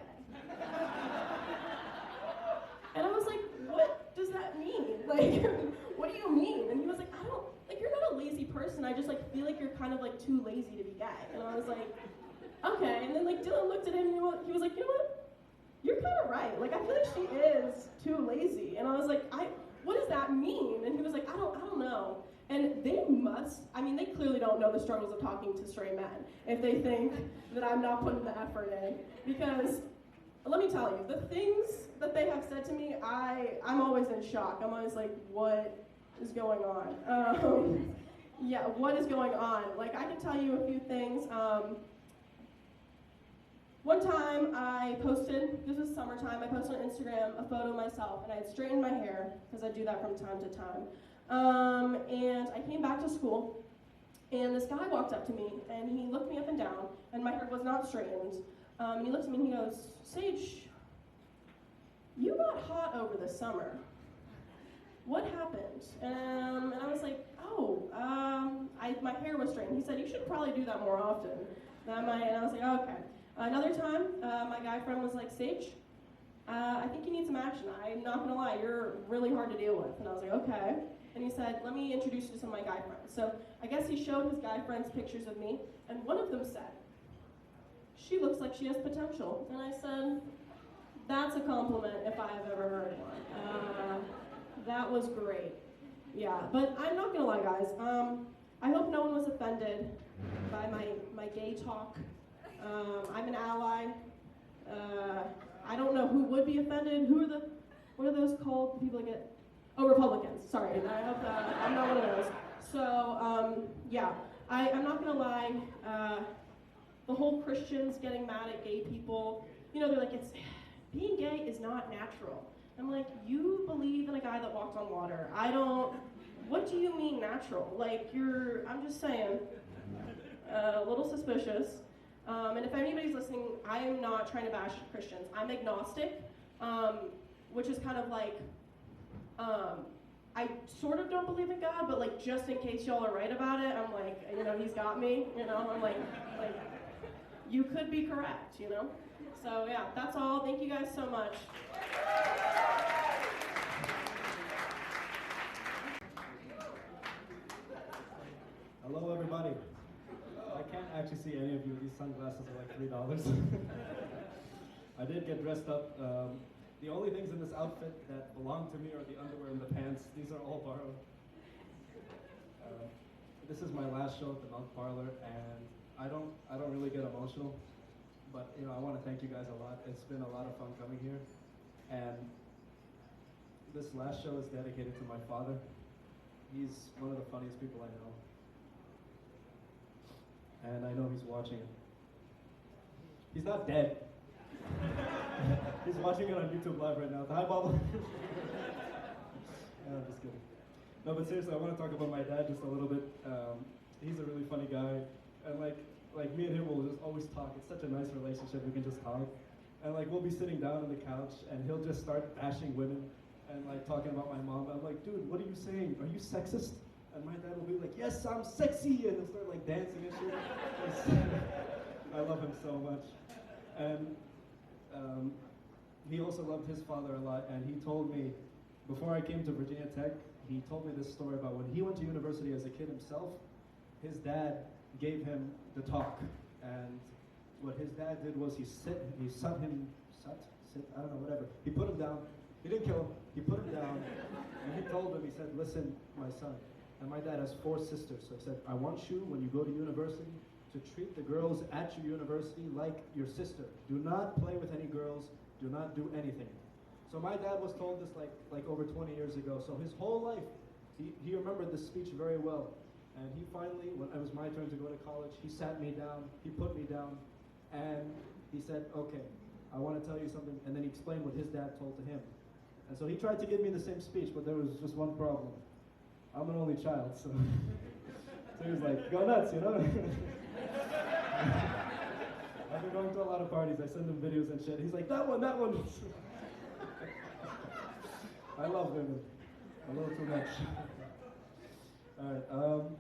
And I was like, what does that mean? Like, what do you mean? And he was like, I don't, like, you're not a lazy person, I just, like, feel like you're kind of, like, too lazy to be gay. And I was like, okay. And then, like, Dylan looked at him, and he was like, you know what? You're kind of right. Like, I feel like she is too lazy. And I was like, what does that mean? And he was like, I don't know. And they clearly don't know the struggles of talking to straight men if they think that I'm not putting the effort in. Because, let me tell you, the things that they have said to me, I'm always in shock. I'm always like, what is going on? Yeah, what is going on? Like, I can tell you a few things. One time I posted, this was summertime, I posted on Instagram a photo of myself, and I had straightened my hair, because I do that from time to time. And I came back to school, and this guy walked up to me, and he looked me up and down, and my hair was not straightened. And he looked at me and he goes, Sage, you got hot over the summer. What happened? And I was like, oh, my hair was straightened. He said, you should probably do that more often. And I was like, oh, okay. Another time, my guy friend was like, Sage, I think you need some action. I'm not gonna lie, you're really hard to deal with. And I was like, okay. And he said, let me introduce you to some of my guy friends. So I guess he showed his guy friends pictures of me, and one of them said, she looks like she has potential. And I said, that's a compliment if I've ever heard one. That was great. Yeah, but I'm not gonna lie, guys. I hope no one was offended by my gay talk. I'm an ally. I don't know who would be offended. What are those called? People that get, Republicans. Sorry, I hope that I'm not one of those. So, yeah, I'm not gonna lie. The whole Christians getting mad at gay people, you know, they're like, being gay is not natural. I'm like, you believe in a guy that walked on water. What do you mean natural? Like, I'm just saying, a little suspicious. And if anybody's listening, I am not trying to bash Christians. I'm agnostic, which is kind of like, I sort of don't believe in God, but like just in case y'all are right about it, I'm like, you know, he's got me, you know, I'm like you could be correct, you know? So yeah, that's all. Thank you guys so much. Hello, everybody. I can't actually see any of you. These sunglasses are like $3. I did get dressed up. The only things in this outfit that belong to me are the underwear and the pants. These are all borrowed. This is my last show at the Monk Parlor, and I don't really get emotional, but you know, I want to thank you guys a lot. It's been a lot of fun coming here, and this last show is dedicated to my father. He's one of the funniest people I know. And I know he's watching. He's not dead. He's watching it on YouTube Live right now. Hi, Pablo. I'm just kidding. No, but seriously, I want to talk about my dad just a little bit. He's a really funny guy, and like me and him will just always talk. It's such a nice relationship. We can just talk, and like we'll be sitting down on the couch, and he'll just start bashing women, and like talking about my mom. I'm like, dude, what are you saying? Are you sexist? And my dad will be like, yes, I'm sexy, and he'll start like dancing and shit. I love him so much, and he also loved his father a lot, and he told me, before I came to Virginia Tech, he told me this story about when he went to university as a kid himself, his dad gave him the talk, and what his dad did was he put him down, he didn't kill him, he put him down, and he told him, he said, listen, my son, and my dad has 4 sisters, so he said, I want you, when you go to university, to treat the girls at your university like your sister. Do not play with any girls, do not do anything. So my dad was told this like over 20 years ago. So his whole life, he remembered this speech very well. And he finally, when it was my turn to go to college, he sat me down, he put me down, and he said, okay, I want to tell you something. And then he explained what his dad told to him. And so he tried to give me the same speech, but there was just one problem. I'm an only child, so, so he was like, go nuts, you know? I've been going to a lot of parties, I send him videos and shit. He's like, that one. I love women. A little too much. Alright,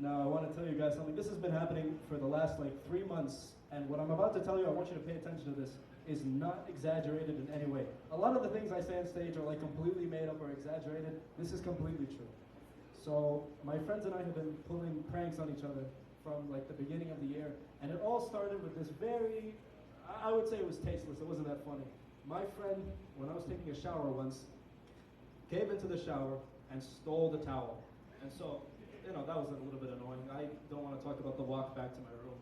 now I want to tell you guys something. This has been happening for the last 3 months, and what I'm about to tell you, I want you to pay attention to this, is not exaggerated in any way. A lot of the things I say on stage are completely made up or exaggerated. This is completely true. So my friends and I have been pulling pranks on each other from the beginning of the year, and it all started with this very, I would say it was tasteless, it wasn't that funny. My friend, when I was taking a shower once, came into the shower and stole the towel. And so, that was a little bit annoying. I don't want to talk about the walk back to my room.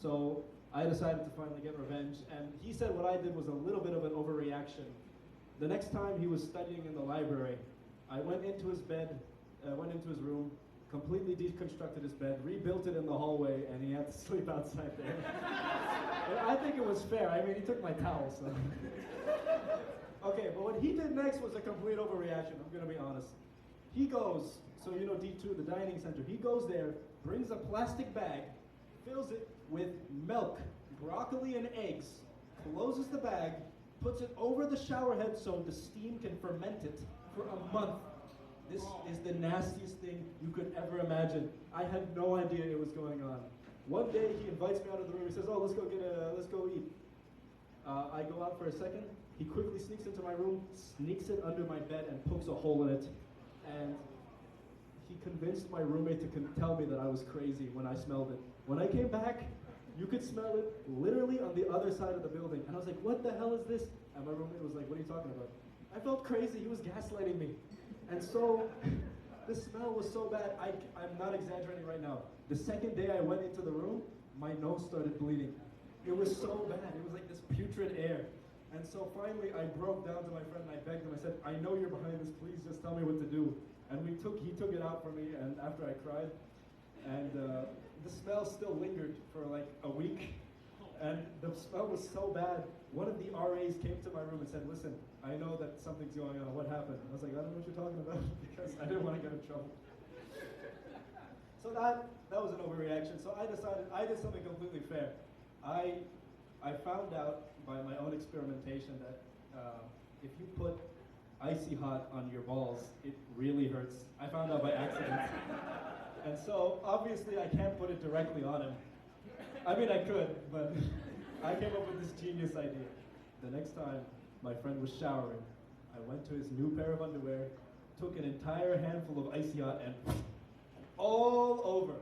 So I decided to finally get revenge, and he said what I did was a little bit of an overreaction. The next time he was studying in the library, I went into his bed, went into his room, completely deconstructed his bed, rebuilt it in the hallway, and he had to sleep outside there. I think it was fair. I mean, he took my towel, so. Okay, but what he did next was a complete overreaction, I'm gonna be honest. He goes, so D2, the dining center, he goes there, brings a plastic bag, fills it with milk, broccoli, and eggs, closes the bag, puts it over the shower head so the steam can ferment it for a month. This is the nastiest thing you could ever imagine. I had no idea it was going on. One day he invites me out of the room. He says, "Oh, let's go eat." I go out for a second. He quickly sneaks into my room, sneaks it under my bed, and pokes a hole in it. And he convinced my roommate to tell me that I was crazy when I smelled it. When I came back, you could smell it literally on the other side of the building. And I was like, "What the hell is this?" And my roommate was like, "What are you talking about?" I felt crazy. He was gaslighting me. And so the smell was so bad, I'm not exaggerating right now. The second day I went into the room, my nose started bleeding. It was so bad. It was like this putrid air. And so finally I broke down to my friend and I begged him. I said, "I know you're behind this. Please just tell me what to do." And he took it out for me, and after I cried. And the smell still lingered for a week. And the smell was so bad, one of the RAs came to my room and said, "Listen, I know that something's going on. What happened?" I was like, "I don't know what you're talking about," because I didn't want to get in trouble. So that was an overreaction. So I decided I did something completely fair. I found out by my own experimentation that if you put icy hot on your balls, it really hurts. I found out by accident. And so obviously I can't put it directly on him. I mean, I could, but I came up with this genius idea. The next time my friend was showering, I went to his new pair of underwear, took an entire handful of icy hot, and all over.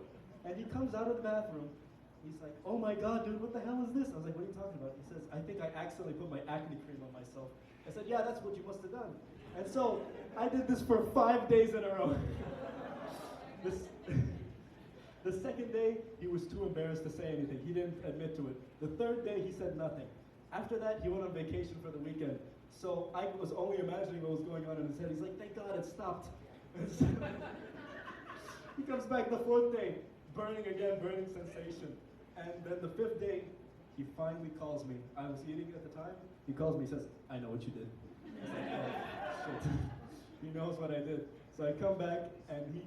And he comes out of the bathroom. He's like, "Oh my God, dude, what the hell is this?" I was like, "What are you talking about?" He says, "I think I accidentally put my acne cream on myself." I said, "Yeah, that's what you must have done." And so I did this for 5 days in a row. The second day, he was too embarrassed to say anything. He didn't admit to it. The third day, he said nothing. After that, he went on vacation for the weekend. So I was only imagining what was going on in his head. He's like, "Thank God it stopped." So he comes back the fourth day, burning again, burning sensation. And then the fifth day, he finally calls me. I was eating at the time. He calls me, he says, I know what you did. I was like, oh, shit. He knows what I did. So I come back, and he,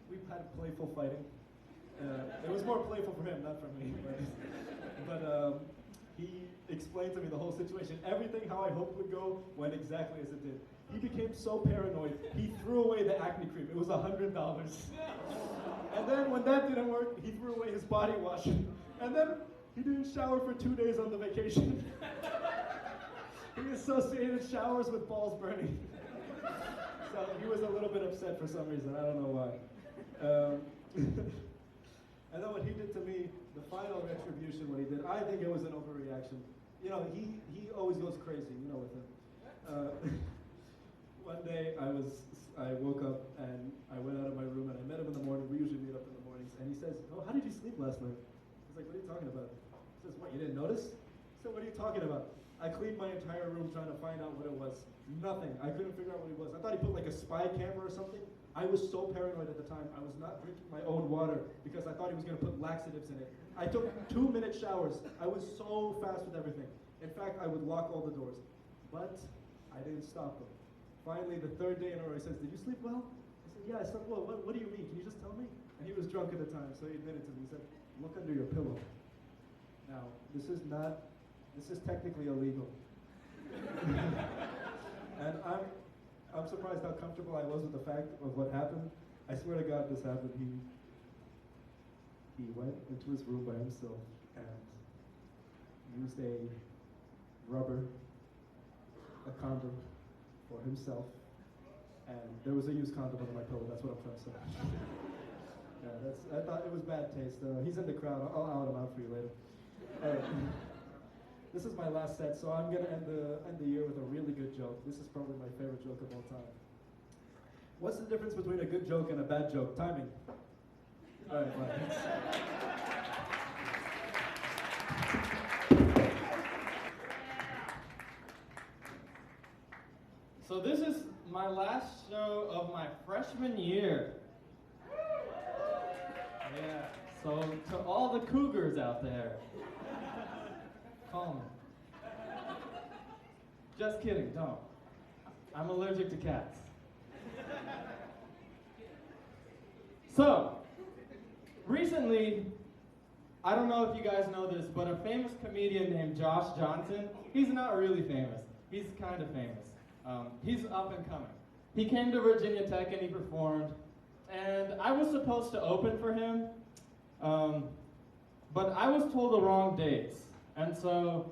we've had playful fighting. It was more playful for him, not for me. But he explained to me the whole situation. Everything how I hoped would go went exactly as it did. He became so paranoid, he threw away the acne cream. It was $100. And then when that didn't work, he threw away his body wash. And then he didn't shower for 2 days on the vacation. He associated showers with balls burning. So he was a little bit upset for some reason. I don't know why. And then what he did to me, the final retribution, what he did, I think it was an overreaction. He always goes crazy, with him. One day I woke up and I went out of my room and I met him in the morning. We usually meet up in the mornings. And he says, oh, how did you sleep last night? I was like, what are you talking about? He says, what, you didn't notice? I said, what are you talking about? I cleaned my entire room trying to find out what it was. Nothing. I couldn't figure out what it was. I thought he put like a spy camera or something. I was so paranoid at the time. I was not drinking my own water because I thought he was going to put laxatives in it. I took 2-minute showers. I was so fast with everything. In fact, I would lock all the doors. But I didn't stop him. Finally, the third day in a row, he says, did you sleep well? I said, yeah, I slept well. What do you mean? Can you just tell me? And he was drunk at the time, so he admitted to me. He said, look under your pillow. Now, this is technically illegal. And I'm surprised how comfortable I was with the fact of what happened. I swear to God this happened. He went into his room by himself and used a condom for himself, and there was a used condom under my pillow. That's what I'm trying to say. Yeah, I thought it was bad taste. He's in the crowd. I'll out him out for you later. This is my last set, so I'm gonna end the year with a really good joke. This is probably my favorite joke of all time. What's the difference between a good joke and a bad joke? Timing. All right, bye. So this is my last show of my freshman year. Yeah. So to all the cougars out there, call me. Just kidding, don't. I'm allergic to cats. So, recently, I don't know if you guys know this, but a famous comedian named Josh Johnson, he's not really famous. He's kind of famous. He's up and coming. He came to Virginia Tech and he performed, and I was supposed to open for him, but I was told the wrong dates. And so,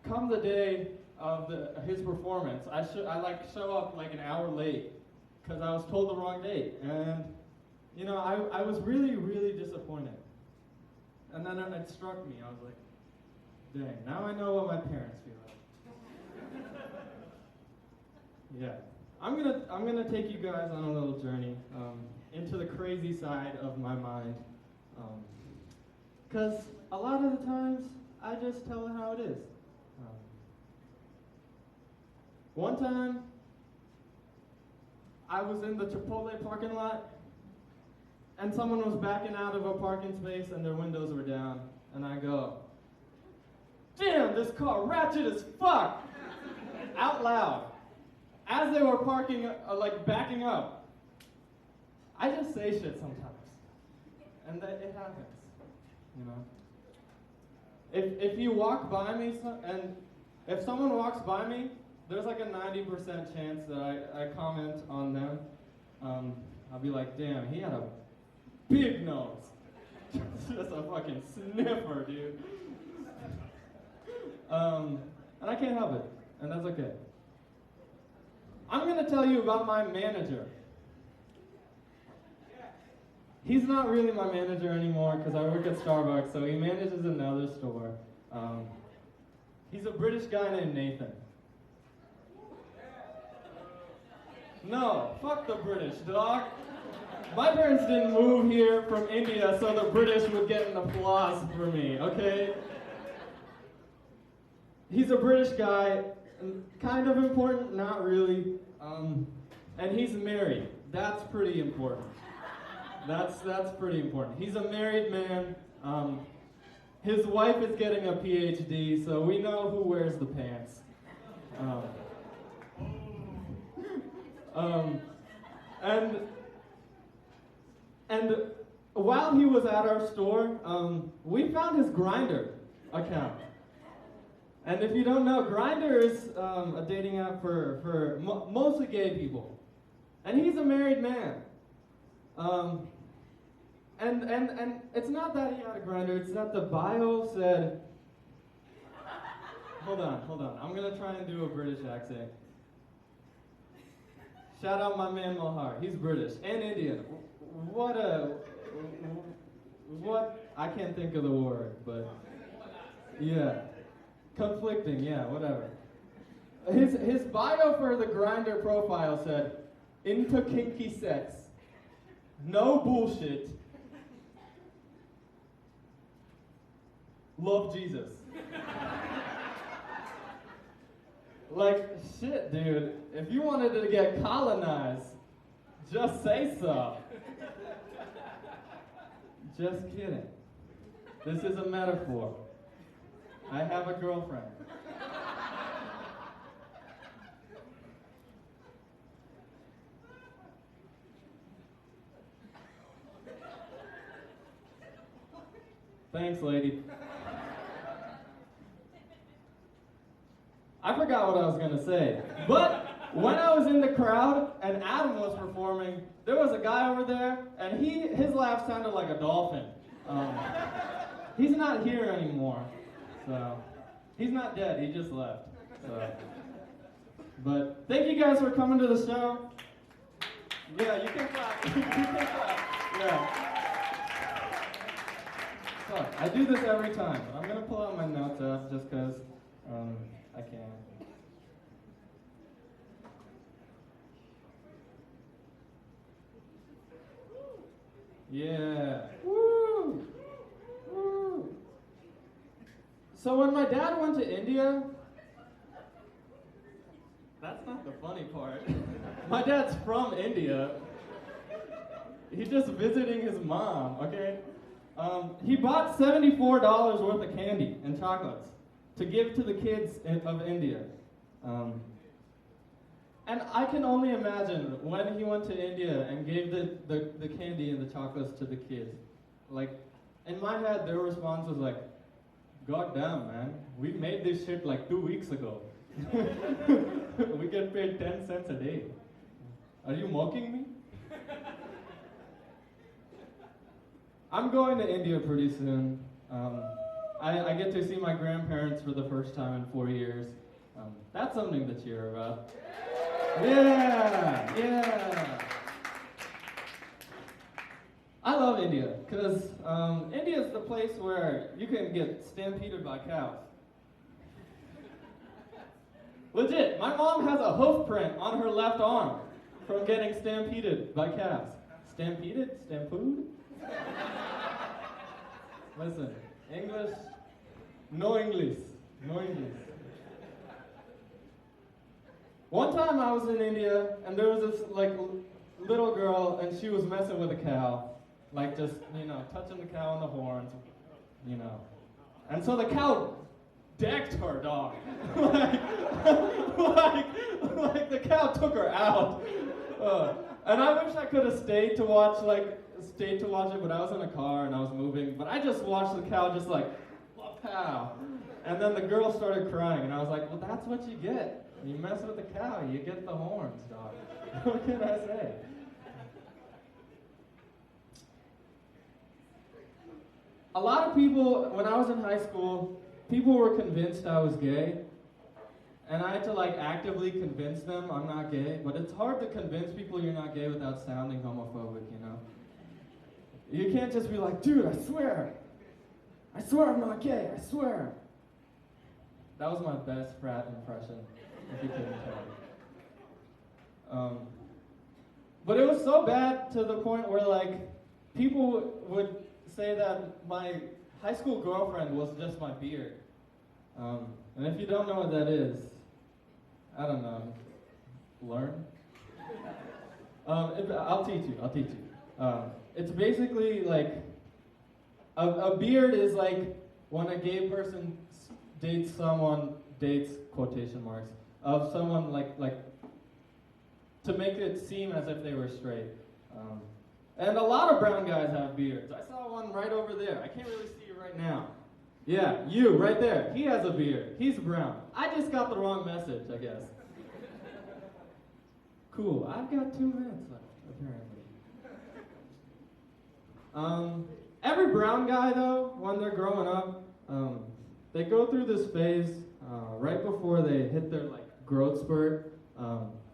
come the day of his performance, I show up like an hour late because I was told the wrong date. And, I was really, really disappointed. And then it struck me. I was like, dang, now I know what my parents feel like. Yeah. I'm gonna take you guys on a little journey into the crazy side of my mind. Because a lot of the times, I just tell it how it is. One time, I was in the Chipotle parking lot, and someone was backing out of a parking space and their windows were down, and I go, damn, this car ratchet as fuck! Out loud. As they were parking, backing up. I just say shit sometimes. And it happens, If you walk by me, and if someone walks by me, there's like a 90% chance that I comment on them. I'll be like, damn, he had a big nose. Just a fucking sniffer, dude. And I can't help it, and that's okay. I'm going to tell you about my manager. He's not really my manager anymore because I work at Starbucks, so he manages another store. He's a British guy named Nathan. No, fuck the British, dog. My parents didn't move here from India so the British would get an applause for me, okay? He's a British guy, kind of important, not really. And he's married. That's pretty important. That's pretty important. He's a married man. His wife is getting a PhD, so we know who wears the pants. And while he was at our store, we found his Grindr account. And if you don't know, Grindr is a dating app for mostly gay people. And he's a married man. And it's not that he had a Grindr, it's that the bio said, hold on, I'm gonna try and do a British accent. Shout out my man Mohar, he's British and Indian. I can't think of the word, but yeah. Conflicting, yeah, whatever. His bio for the Grindr profile said, into kinky sex, no bullshit, love Jesus. Like, shit, dude, if you wanted to get colonized, just say so. Just kidding. This is a metaphor. I have a girlfriend. Thanks, lady. I forgot what I was gonna say. But when I was in the crowd and Adam was performing, there was a guy over there, and his laugh sounded like a dolphin. He's not here anymore. So, he's not dead, he just left. So. But thank you guys for coming to the show. Yeah, you can clap. You can clap. Yeah. So, I do this every time. I'm gonna pull out my notes app just because I can. Yeah. Woo! Woo! So when my dad went to India, that's not the funny part. My dad's from India. He's just visiting his mom, okay? He bought $74 worth of candy and chocolates to give to the kids of India. And I can only imagine when he went to India and gave the candy and the chocolates to the kids. Like, in my head, their response was like, God damn, man, we made this shit like 2 weeks ago. We get paid 10 cents a day. Are you mocking me? I'm going to India pretty soon. I get to see my grandparents for the first time in 4 years. That's something to cheer about. Yeah. I love India, because India is the place where you can get stampeded by cows. Legit, my mom has a hoof print on her left arm from getting stampeded by cows. Stampeded? Stampede? Listen, English, no English, no English. One time I was in India, and there was this, little girl, and she was messing with a cow. Like, just, touching the cow on the horns, And so the cow decked her dog. like the cow took her out. And I wish I could have stayed to watch it, but I was in a car and I was moving. But I just watched the cow just pow. And then the girl started crying, and I was like, well, that's what you get. You mess with the cow, you get the horns, dog. What can I say? A lot of people, when I was in high school, people were convinced I was gay. And I had to actively convince them I'm not gay. But it's hard to convince people you're not gay without sounding homophobic, You can't just be like, dude, I swear I'm not gay, I swear. That was my best frat impression, if you couldn't tell. But it was so bad to the point where people would say that my high school girlfriend was just my beard. And if you don't know what that is, I don't know, learn? I'll teach you. It's basically a beard is when a gay person dates someone, dates quotation marks, of someone like to make it seem as if they were straight. And a lot of brown guys have beards. I saw one right over there. I can't really see you right now. Yeah, you, right there. He has a beard. He's brown. I just got the wrong message, I guess. Cool, I've got 2 minutes left, apparently. Every brown guy, though, when they're growing up, they go through this phase right before they hit their growth spurt,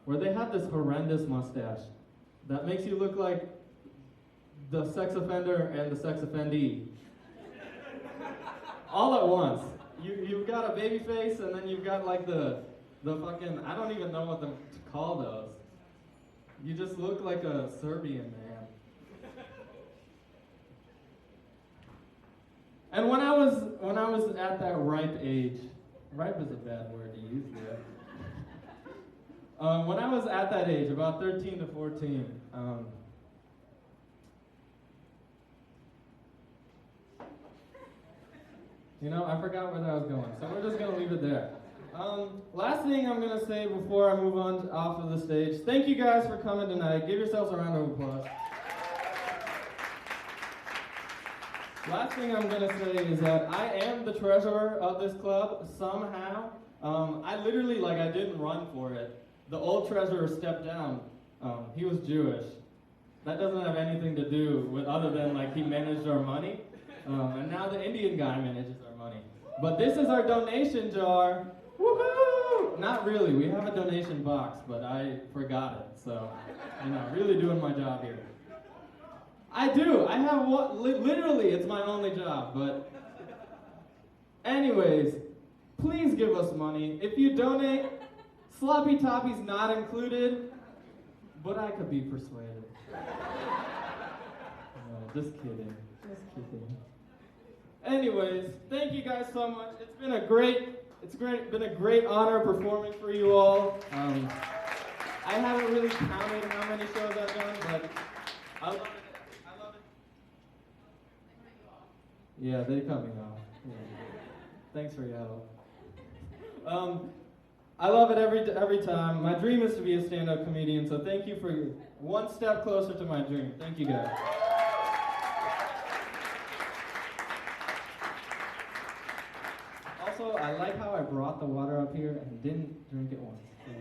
where they have this horrendous mustache that makes you look like the sex offender and the sex offendee. All at once. You've got a baby face, and then you've got the fucking, I don't even know what to call those. You just look like a Serbian man. And when I was at that ripe age, ripe is a bad word to use there. When I was at that age, about 13 to 14, I forgot where that was going, so we're just gonna leave it there. Last thing I'm gonna say before I move on off of the stage, thank you guys for coming tonight. Give yourselves a round of applause. Last thing I'm gonna say is that I am the treasurer of this club somehow. I literally, I didn't run for it. The old treasurer stepped down. He was Jewish. That doesn't have anything to do with other than he managed our money. And now the Indian guy manages our money. But this is our donation jar. Woohoo! Not really. We have a donation box, but I forgot it. So, really doing my job here. I do. I have literally, it's my only job. But anyways, please give us money. If you donate, Sloppy Toppy's not included, but I could be persuaded. No, just kidding. Just kidding. Anyways, thank you guys so much. It's been a great honor performing for you all. I haven't really counted how many shows I've done, but I love it. Yeah, they cut me off. Yeah. Thanks for your help. I love it every time. My dream is to be a stand-up comedian, so thank you for one step closer to my dream. Thank you guys. Also, I like how I brought the water up here and didn't drink it once. So.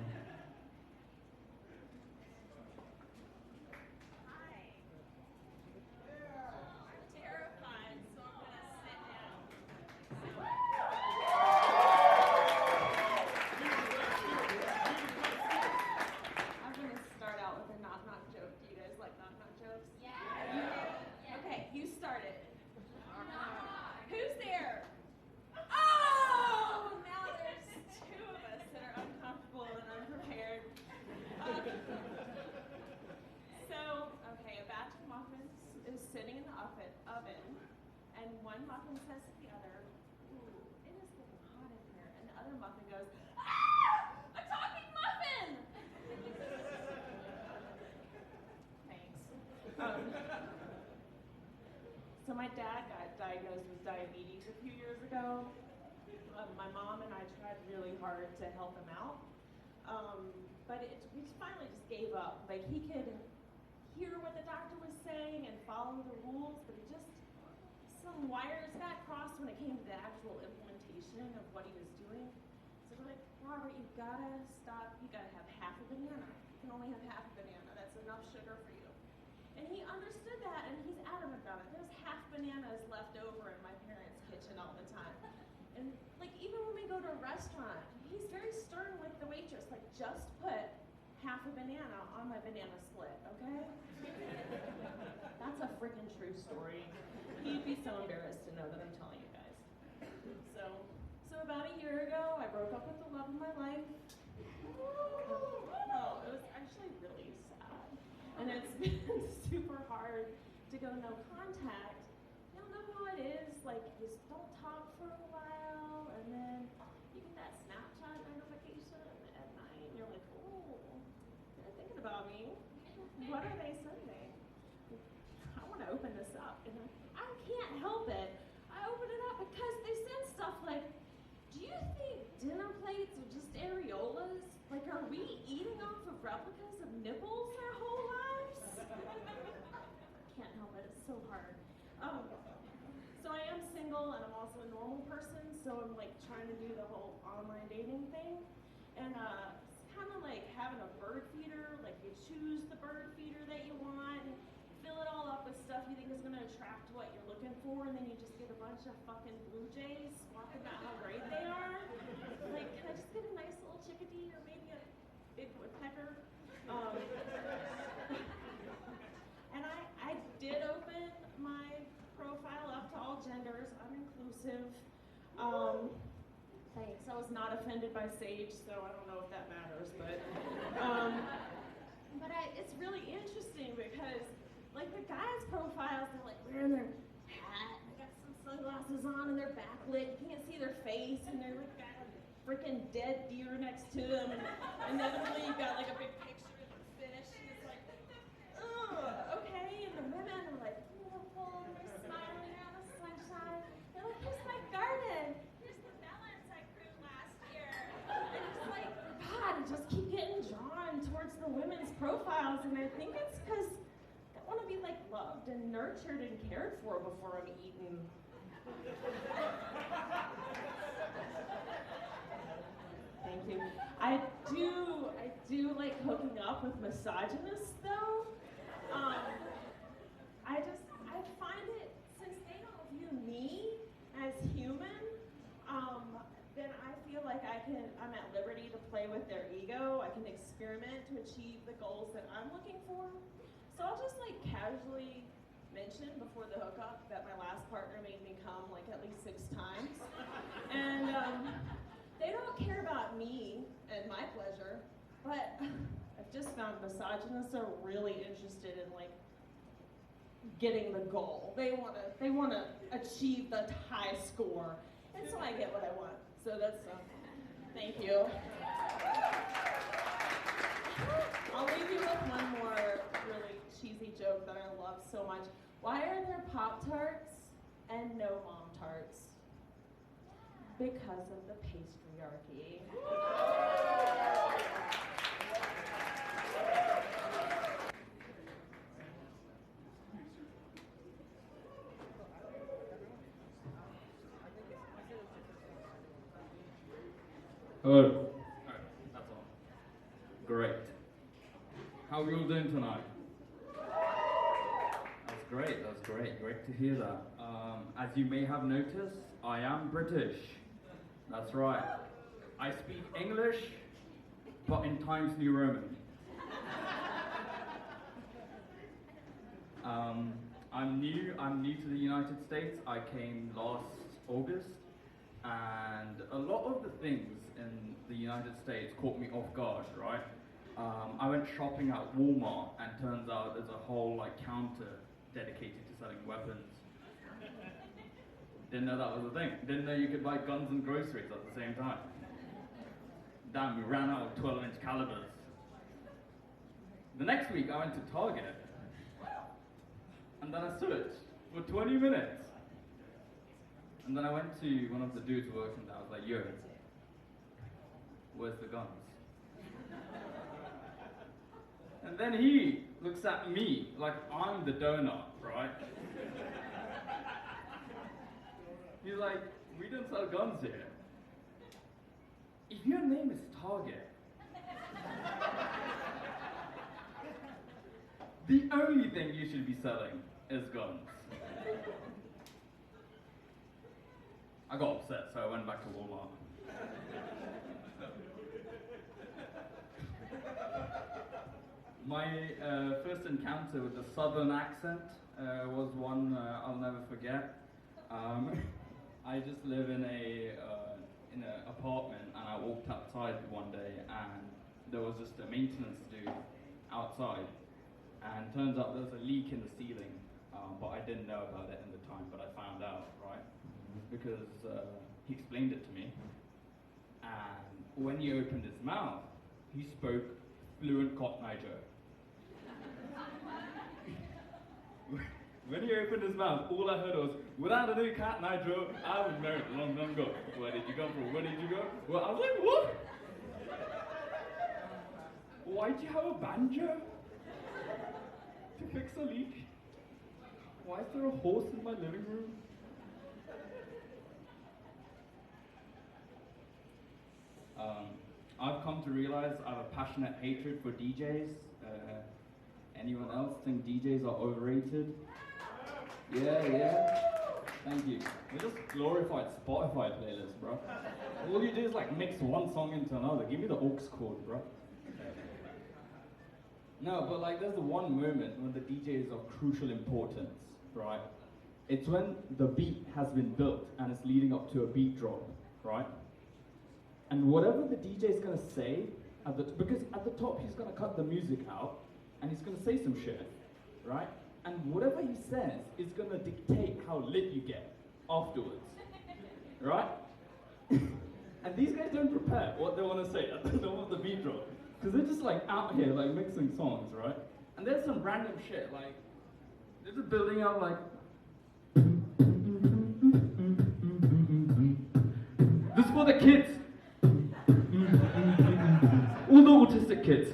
One muffin says to the other, "Ooh, it is getting hot in here," and the other muffin goes, "Ah! A talking muffin!" Thanks. So my dad got diagnosed with diabetes a few years ago. My mom and I tried really hard to help him out, but we finally just gave up. He could hear what the doctor was saying and follow the rules, but some wires got crossed when it came to the actual implementation of what he was doing. So we're like, "Robert, you've got to stop. You got to have half a banana. You can only have half a banana. That's enough sugar for you." And he understood that, and he's adamant about it. There's half bananas left over in my parents' kitchen all the time. And even when we go to a restaurant, he's very stern with the waitress. Just put half a banana on my banana split, okay? That's a freaking true story. He'd be so embarrassed to know that I'm telling you guys. So about a year ago, I broke up with the love of my life. Oh, it was actually really sad. And it's been super hard to go no contact. Y'all know how it is. You just don't talk for a while, and then you get that Snapchat notification at night, and you're like, "Oh, they're thinking about me. What are they sending? I want to open this up." And I can't help it. I open it up because they replicas of nipples their whole lives. Can't help it, it's so hard. So I am single and I'm also a normal person, so I'm like trying to do the whole online dating thing. And it's kind of like having a bird feeder, like you choose the bird feeder that you want, and fill it all up with stuff you think is going to attract what you're looking for, and then you just get a bunch of fucking blue jays talking about how great they are. Like, can I just get a nice little chickadee or maybe a big woodpecker? And I did open my profile up to all genders. I'm inclusive. Thanks. I was not offended by Sage, so I don't know if that matters, but it's really interesting because like the guys' profiles, they're like wearing their hat, they got some sunglasses on, and they're backlit. You can't see their face, and they're like got a freaking dead deer next to them, and inevitably you've got like a big picture of the fish, and it's like, oh, okay. And the women are like beautiful, and they're smiling out of the sunshine. They're like, here's my garden. Here's the melons I grew last year. And it's like, God, I just keep getting drawn towards the women's profiles, and I think it's because I want to be like loved and nurtured and cared for before I'm eaten. Thank you. I do like hooking up with misogynists though. I find it, since they don't view me as human, then I feel like I'm at liberty to play with their ego. I can experiment to achieve the goals that I'm looking for. So I'll just like casually mention before the hookup that my last partner made me come like at least 6 times. And they don't care about me and my pleasure, but I've just found misogynists are really interested in like getting the goal. They wanna achieve the high score. And so I get what I want. So that's thank you. I'll leave you with one more really cheesy joke that I love so much. Why are there Pop-Tarts and no Mom-Tarts? Because of the patriarchy. Hello. Alright, that's all. Great. How are you all doing tonight? That's great, that's great. Great to hear that. As you may have noticed, I am British. That's right. I speak English, but in Times New Roman. I'm new to the United States. I came last August, and a lot of the things in the United States caught me off guard, right? I went shopping at Walmart, and turns out there's a whole like counter dedicated to selling weapons. Didn't know that was a thing. Didn't know you could buy guns and groceries at the same time. Damn, we ran out of 12-inch calibers. The next week I went to Target, and then I stood for 20 minutes. And then I went to one of the dudes working there. I was like, yo, where's the guns? And then he looks at me like I'm the donut, right? He's like, we don't sell guns here. If your name is Target, the only thing you should be selling is guns. I got upset, so I went back to Walmart. My first encounter with the southern accent was one I'll never forget. I just live in an apartment, and I walked outside one day, and there was just a maintenance dude outside, and turns out there was a leak in the ceiling, but I didn't know about it in the time, but I found out, right? Because he explained it to me, and when he opened his mouth, he spoke fluent Cockney Joe. When he opened his mouth, all I heard was, without a new cat, Nigel, I was married a long time ago. Where did you come from? Where did you go? Well, I was like, what? why do you have a banjo? To fix a leak? Why is there a horse in my living room? I've come to realize I have a passionate hatred for DJs. Anyone else think DJs are overrated? Yeah. Thank you. We're just glorified Spotify playlists, bro. All you do is like mix one song into another. Give me the aux chord, bro. No, but like there's the one moment when the DJ is of crucial importance, right? It's when the beat has been built and it's leading up to a beat drop, right? And whatever the DJ is gonna say, because at the top he's gonna cut the music out and he's gonna say some shit, right? And whatever he says is gonna dictate how lit you get afterwards, right? And these guys don't prepare what they wanna say at the top of the beat drop. Because they're just like out here like mixing songs, right? And there's some random shit, like, they're just building up like, this is for the kids. All the autistic kids.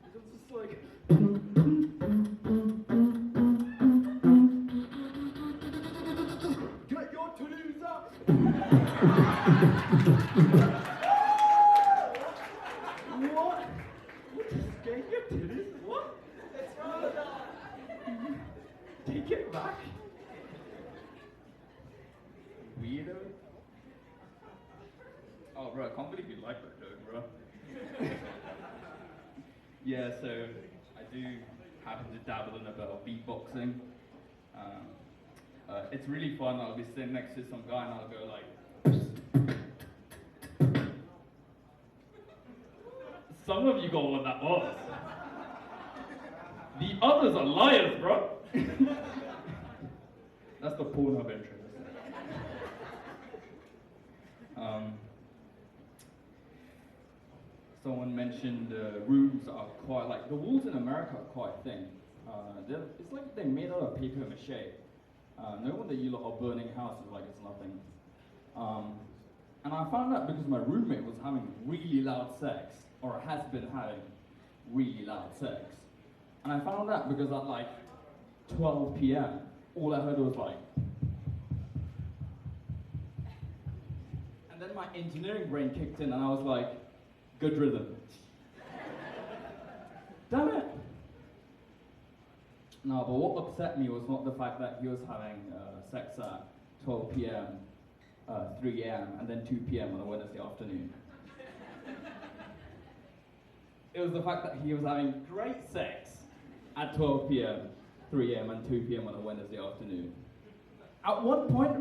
It's just like, get your titties up. What? Get your titties? What? It's wrong. Take it back. Weirdo. Oh, bro, I can't believe you like that joke, bro. Yeah, so I do happen to dabble in a bit of beatboxing. It's really fun. I'll be sitting next to some guy and I'll go like. Some of you got what that was. The others are liars, bro. That's the Pornhub intro. Someone mentioned rooms are quite, like, the walls in America are quite thin. It's like they're made out of paper mache. No wonder you lot are burning houses like it's nothing. And I found out because my roommate was having really loud sex, or has been having really loud sex. And I found out because at like 12 p.m., all I heard was like, and then my engineering brain kicked in and I was like, good rhythm. Damn it. No, but what upset me was not the fact that he was having sex at 12 p.m., 3 a.m., and then 2 p.m. on a Wednesday afternoon. It was the fact that he was having great sex at 12 p.m., 3 a.m., and 2 p.m. on a Wednesday afternoon. At one point,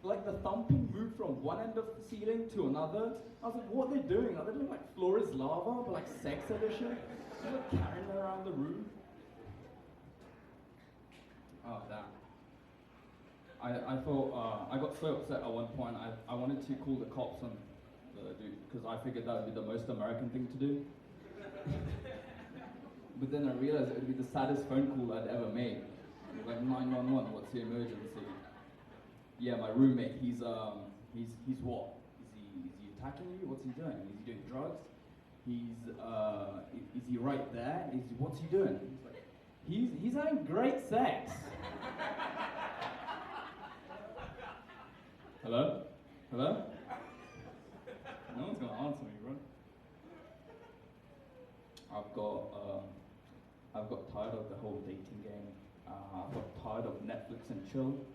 like the thumping moved from one end of the ceiling to another. I was like, what are they doing? Are they doing like Floor is Lava, but like sex edition? They're like carrying it around the room. Oh, damn. I thought, I got so upset at one point, I wanted to call the cops on the dude, because I figured that would be the most American thing to do. But then I realized it would be the saddest phone call I'd ever made. It was like, 911, what's the emergency? Yeah, my roommate, he's what? Is he attacking you? What's he doing? Is he doing drugs? Is he right there? What's he doing? He's like, he's having great sex. Hello? Hello? No one's gonna answer me, bro. I've got tired of the whole dating game. I've got tired of Netflix and chill.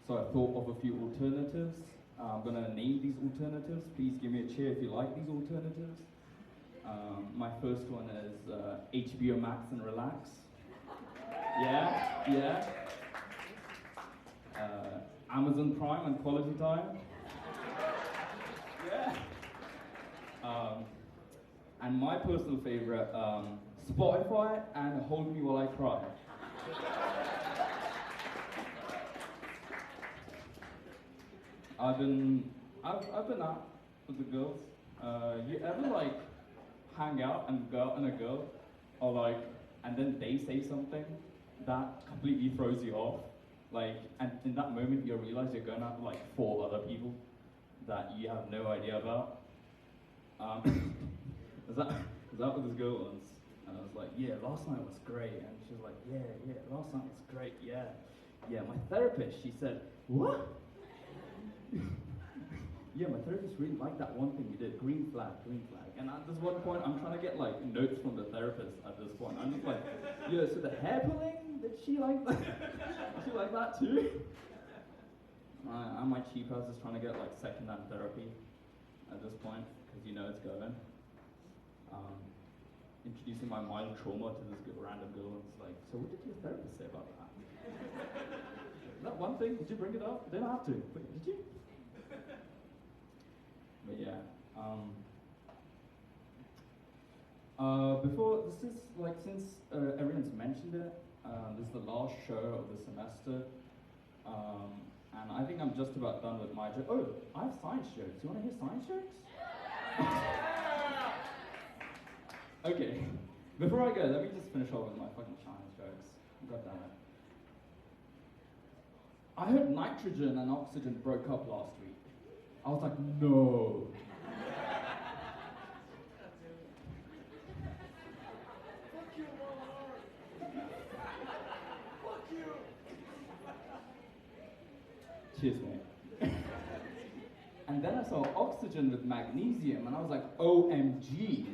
So I thought of a few alternatives. I'm gonna name these alternatives. Please give me a cheer if you like these alternatives. My first one is HBO Max and relax. Yeah. Amazon Prime and quality time. Yeah. And my personal favorite, Spotify and Hold Me While I Cry. I've been out with the girls. You ever like hang out and go out and a girl, or like, and then they say something that completely throws you off, like, and in that moment you realize you're going out with like 4 other people that you have no idea about. I was out with this girl once, and I was like, yeah, last night was great. And she was like, yeah, last night was great, yeah. My therapist, she said, what? Yeah, my therapist really liked that one thing you did, green flag. And at this one point, I'm trying to get like notes from the therapist at this point. I'm just like, yeah, so the hair pulling, did she like that? Did she like that too? I'm my cheap ass just trying to get like second-hand therapy at this point, because you know it's going. Introducing my mild trauma to this random girl, and it's like, so what did your therapist say about that? That one thing, did you bring it up? Didn't have to, but did you? But yeah, before, this is like, since everyone's mentioned it, this is the last show of the semester, and I think I'm just about done with my joke. Oh, I have science jokes. You want to hear science jokes? Okay, before I go, let me just finish off with my fucking science jokes. God damn it. I heard nitrogen and oxygen broke up last week. I was like, no. Cheers, mate. And then I saw oxygen with magnesium, and I was like, OMG.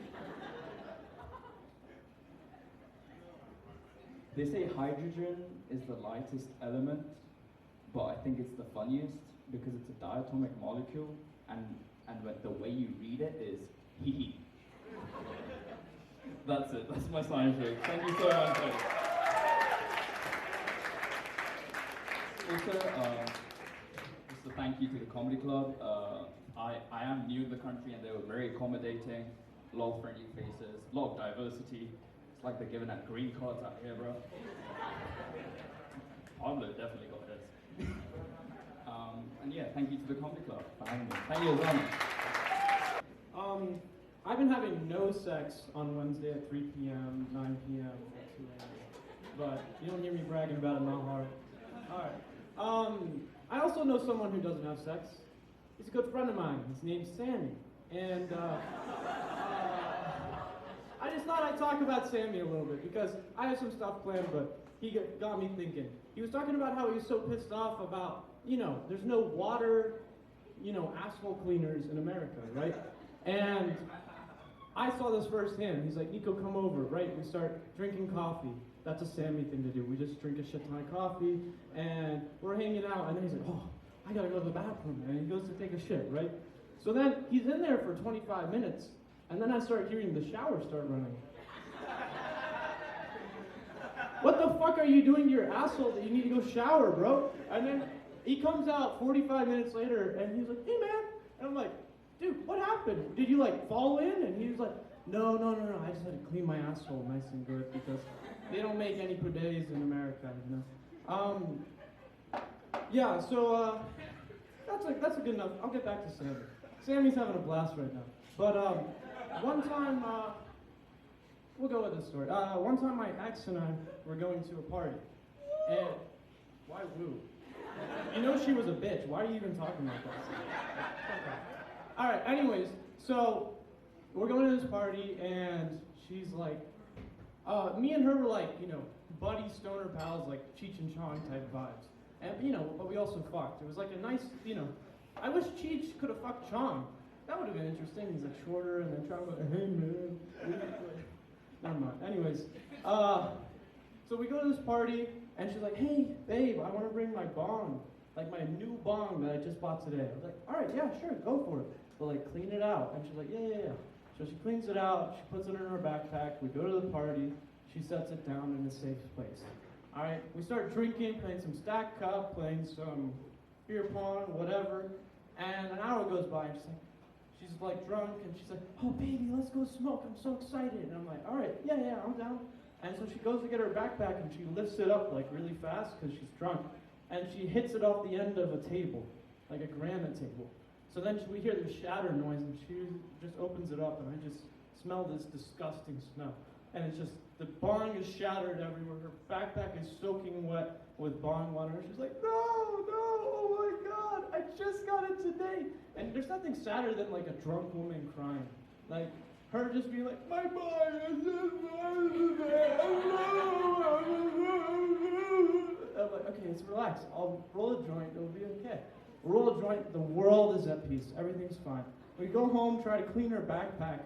They say hydrogen is the lightest element, but I think it's the funniest because it's a diatomic molecule, and the way you read it is hee hee. That's it. That's my science joke. Thank you so much. Also, just a thank you to the comedy club. I am new in the country, and they were very accommodating. A lot of friendly faces, a lot of diversity. It's like they're giving out green cards out here, bro. Pablo definitely got this. And yeah, thank you to the comedy club for having me. Thank you as well. I've been having no sex on Wednesday at 3 p.m., 9 p.m., 2 a.m. But you don't hear me bragging about it, not hard. Alright. I also know someone who doesn't have sex. He's a good friend of mine. His name's Sammy. And I just thought I'd talk about Sammy a little bit because I have some stuff planned, but he got me thinking. He was talking about how he was so pissed off about, there's no water, asphalt cleaners in America, right? And I saw this firsthand. He's like, Nico, come over, right? We start drinking coffee. That's a Sammy thing to do. We just drink a shit ton of coffee, and we're hanging out, and then he's like, oh, I gotta go to the bathroom, and he goes to take a shit, right? So then he's in there for 25 minutes, and then I start hearing the shower start running. What the fuck are you doing to your asshole that you need to go shower, bro? And then he comes out 45 minutes later, and he's like, hey, man. And I'm like, dude, what happened? Did you, fall in? And he was like, no, I just had to clean my asshole nice and good because they don't make any bidets in America, Yeah, so, that's a good enough. I'll get back to Sammy. Sammy's having a blast right now. But, one time, we'll go with this story. One time my ex and I were going to a party. And, why woo? You know she was a bitch. Why are you even talking like that? Alright, anyways, so we're going to this party and she's like, me and her were like, buddy stoner pals, like Cheech and Chong type vibes. And, but we also fucked. It was like a nice, I wish Cheech could have fucked Chong. That would have been interesting. He's like shorter and then Chong was like, hey man. Never mind. Anyways, so we go to this party and she's like, hey babe, I want to bring my bong. Like my new bong that I just bought today. I was like, alright, yeah, sure, go for it. But clean it out. And she's like, yeah. So she cleans it out, she puts it in her backpack, we go to the party, she sets it down in a safe place. Alright, we start drinking, playing some stack cup, playing some beer pong, whatever, and an hour goes by and she's drunk and she's like, oh baby, let's go smoke, I'm so excited. And I'm like, alright, yeah, I'm down. And so she goes to get her backpack and she lifts it up really fast because she's drunk. And she hits it off the end of a table, like a granite table. So then we hear the shatter noise and she just opens it up and I just smell this disgusting smell. And it's just, the bong is shattered everywhere. Her backpack is soaking wet with bong water. She's like, no, oh my God, I just got it today. And there's nothing sadder than a drunk woman crying. Like, her just being like, my boy is just I'm like, okay, let's relax. I'll roll a joint, it'll be okay. Roll a joint, the world is at peace. Everything's fine. We go home, try to clean her backpack.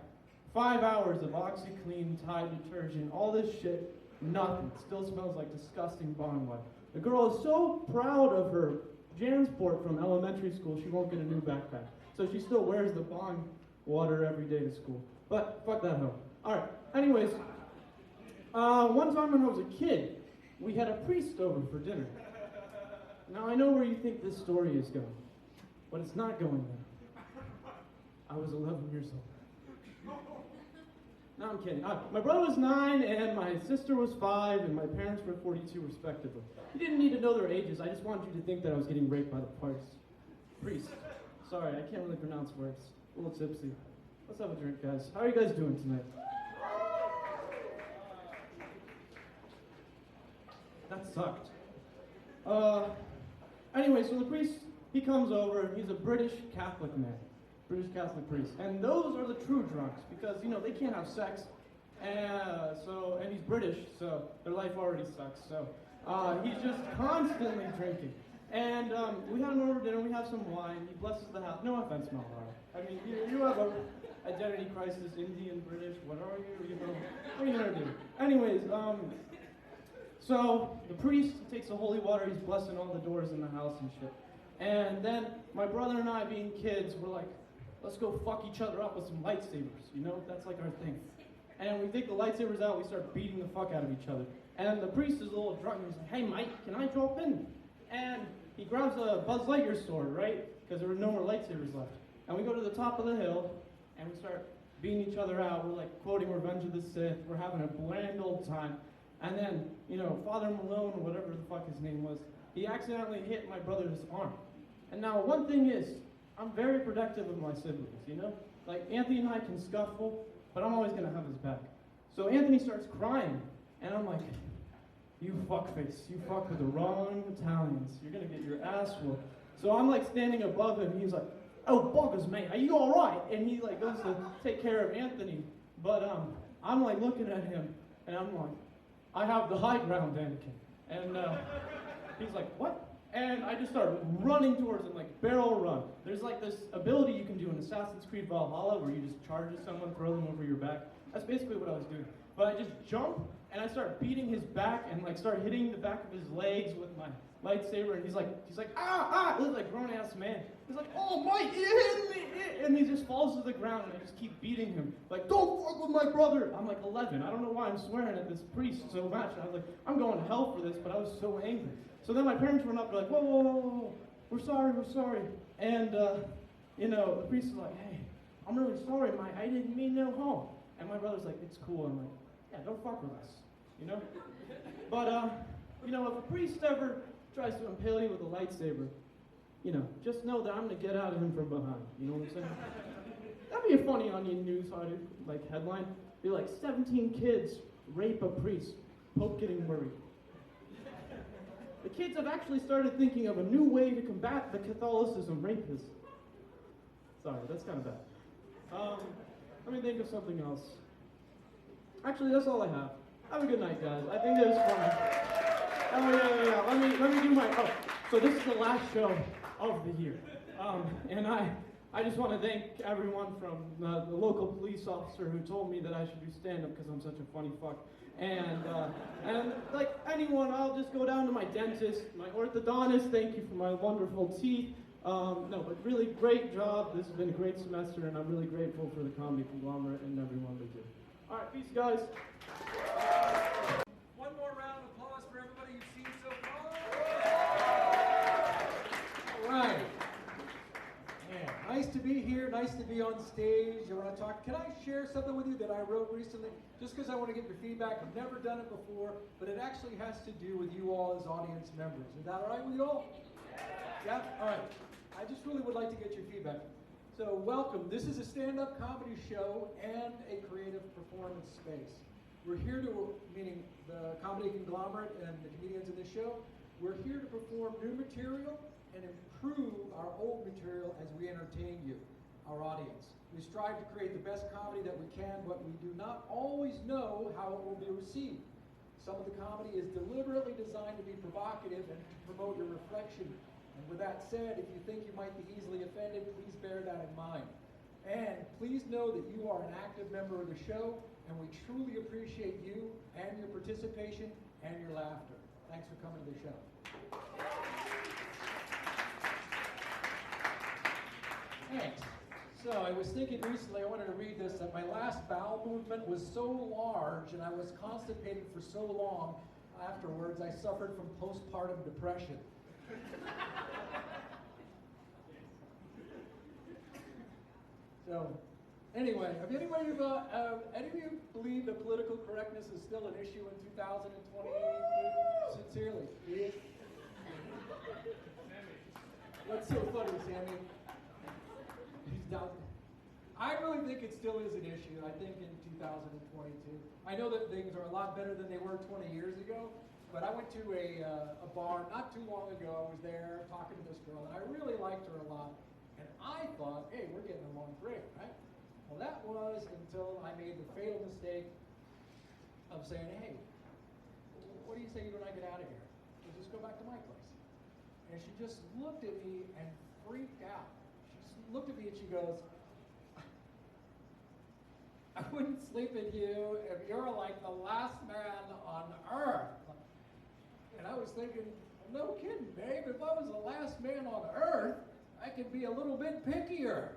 5 hours of OxyClean, Tide detergent, all this shit, nothing. Still smells like disgusting bong water. The girl is so proud of her Jansport from elementary school, she won't get a new backpack. So she still wears the bong water every day to school. But fuck that hoe. Alright, anyways, one time when I was a kid, we had a priest over for dinner. Now I know where you think this story is going, but it's not going there. I was 11 years old. No, I'm kidding. My brother was 9, and my sister was 5, and my parents were 42, respectively. You didn't need to know their ages. I just wanted you to think that I was getting raped by the priest. Sorry, I can't really pronounce words. A little tipsy. Let's have a drink, guys. How are you guys doing tonight? That sucked. Anyway, so the priest, he comes over. He's a British Catholic man. British Catholic priest. And those are the true drunks, because, you know, they can't have sex. And he's British, so their life already sucks. So he's just constantly drinking. And we had him over dinner, we have some wine, he blesses the house. No offense, Malhar. I mean, you have a identity crisis, Indian, British, what are you? You know, what are you gonna do? Anyways, so the priest takes the holy water, he's blessing all the doors in the house and shit. And then my brother and I, being kids, we're like, let's go fuck each other up with some lightsabers, you know? That's like our thing. And we take the lightsabers out, we start beating the fuck out of each other. And the priest is a little drunk, and he's like, hey Mike, can I drop in? And he grabs a Buzz Lightyear sword, right? Because there were no more lightsabers left. And we go to the top of the hill, and we start beating each other out. We're like quoting Revenge of the Sith. We're having a bland old time. And then, you know, Father Malone, or whatever the fuck his name was, he accidentally hit my brother's arm. And now, one thing is, I'm very protective of my siblings, you know? Like, Anthony and I can scuffle, but I'm always gonna have his back. So Anthony starts crying, and I'm like, you fuckface, you fuck with the wrong Italians. You're gonna get your ass whooped. So I'm like standing above him, and he's like, oh, buggers, mate, are you all right? And he like goes to take care of Anthony. But I'm like looking at him, and I'm like, I have the high ground, Anakin. And he's like, what? And I just start running towards him, like barrel run. There's like this ability you can do in Assassin's Creed Valhalla where you just charge at someone, throw them over your back. That's basically what I was doing. But I just jump, and I start beating his back and like start hitting the back of his legs with my lightsaber, and he's like, ah, this is like grown ass man. He's like, oh Mike, you hit me, and he just falls to the ground, and I just keep beating him. Like, don't fuck with my brother. I'm like 11. I don't know why I'm swearing at this priest so much. And I was like, I'm going to hell for this, but I was so angry. So then my parents run up, they're like, whoa, we're sorry. And you know, the priest is like, hey, I'm really sorry, Mike. I didn't mean no harm. And my brother's like, it's cool. I'm like, yeah, don't fuck with us, you know? But, you know, if a priest ever tries to impale you with a lightsaber, you know, just know that I'm going to get out of him from behind. You know what I'm saying? That'd be a funny Onion News like headline. Be like, 17 kids rape a priest. Pope getting worried. The kids have actually started thinking of a new way to combat the Catholicism rapists. Sorry, that's kind of bad. Let me think of something else. Actually, that's all I have. Have a good night, guys. I think it was fun. Oh, yeah. Let me do my... Oh, so this is the last show of the year. And I just want to thank everyone from the local police officer who told me that I should do stand-up because I'm such a funny fuck. And like anyone, I'll just go down to my dentist, my orthodontist, thank you for my wonderful teeth. No, but really great job. This has been a great semester, and I'm really grateful for the Comedy Conglomerate and everyone they do. All right, peace, guys. One more round of applause for everybody you've seen so far. All right. Yeah, nice to be here. Nice to be on stage. I want to talk. Can I share something with you that I wrote recently? Just because I want to get your feedback. I've never done it before, but it actually has to do with you all as audience members. Is that all right with you all? Yeah? All right. I just really would like to get your feedback. So welcome. This is a stand-up comedy show and a creative performance space. We're here to, meaning the Comedy Conglomerate and the comedians in this show, we're here to perform new material and improve our old material as we entertain you. our audience. We strive to create the best comedy that we can, but we do not always know how it will be received. Some of the comedy is deliberately designed to be provocative and to promote your reflection. And with that said, if you think you might be easily offended, please bear that in mind. And please know that you are an active member of the show, and we truly appreciate you and your participation and your laughter. Thanks for coming to the show. Thanks. So I was thinking recently, I wanted to read this, that my last bowel movement was so large and I was constipated for so long afterwards, I suffered from postpartum depression. So, anyway, have any of you believe that political correctness is still an issue in 2020? Sincerely. Yeah. What's so funny, Sammy? He's down. I really think it still is an issue, I think, in 2022. I know that things are a lot better than they were 20 years ago, but I went to a bar not too long ago. I was there talking to this girl, and I really liked her a lot. And I thought, hey, we're getting along great, right? Well, that was until I made the fatal mistake of saying, hey, what do you say you and I get out of here? We'll just go back to my place. And she just looked at me and freaked out. She just looked at me and she goes, I wouldn't sleep with you if you're like the last man on earth. And I was thinking, no kidding, babe. If I was the last man on earth, I could be a little bit pickier.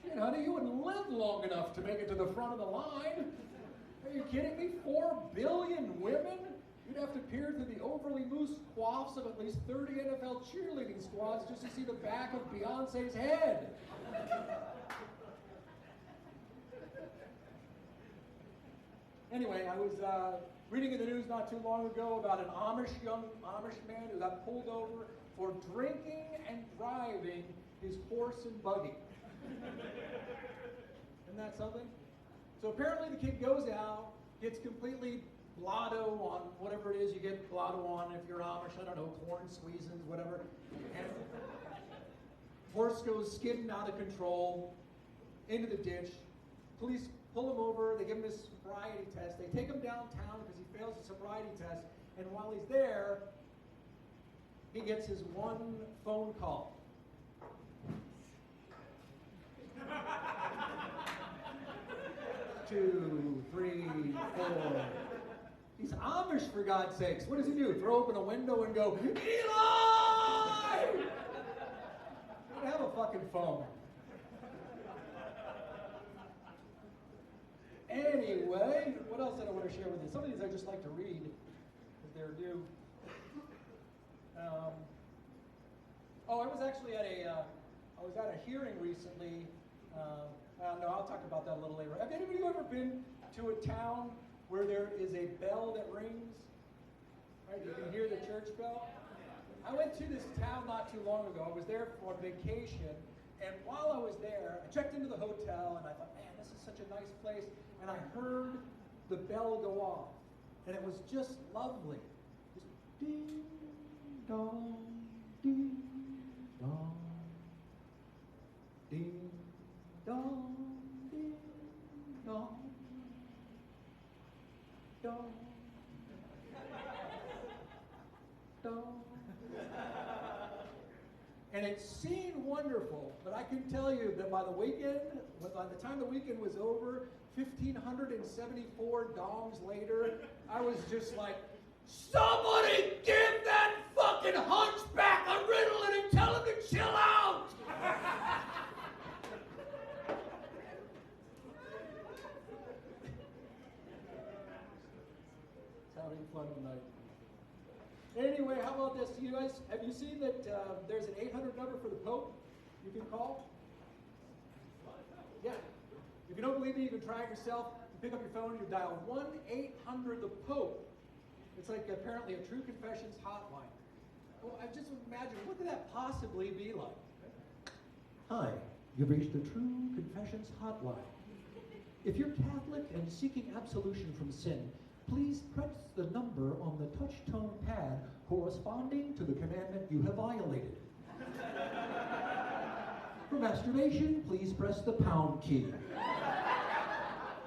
Shit, honey, you wouldn't live long enough to make it to the front of the line. Are you kidding me? 4 billion women? You'd have to peer through the overly loose coifs of at least 30 NFL cheerleading squads just to see the back of Beyonce's head. Anyway, I was reading in the news not too long ago about an young Amish man who got pulled over for drinking and driving his horse and buggy. Isn't that something? So apparently the kid goes out, gets completely blotto on whatever it is you get blotto on if you're Amish, I don't know, corn squeezins, whatever. And horse goes skidding out of control into the ditch. Police pull him over, they give him his sobriety test. They take him downtown because he fails the sobriety test. And while he's there, he gets his one phone call. 2, 3, 4. He's Amish, for God's sakes. What does he do? Throw open a window and go, Eli! Don't have a fucking phone. Anyway, what else did I want to share with you? Some of these I just like to read because they're new. I was actually at a hearing recently. No, I'll talk about that a little later. Have any of you ever been to a town where there is a bell that rings? Right, you can hear the church bell. I went to this town not too long ago. I was there for vacation, and while I was there, I checked into the hotel, and I thought, man, this is such a nice place. And I heard the bell go off, and it was just lovely. Just ding dong, ding dong, ding dong, ding dong, dong, dong. And it seemed wonderful, but I can tell you that by the time the weekend was over, 1,574 dongs later, I was just like, somebody give that fucking hunchback a Ritalin and tell him to chill out! It's having fun tonight. Anyway, how about this? You guys, have you seen that there's an 800 number for the Pope you can call? Yeah. If you don't believe me, you can try it yourself. You pick up your phone, you dial 1-800-THE-POPE. It's like apparently a True Confessions hotline. Well, I just imagine, what could that possibly be like? Hi, you've reached the True Confessions hotline. If you're Catholic and seeking absolution from sin, please press the number on the touch tone pad corresponding to the commandment you have violated. For masturbation, please press the pound key.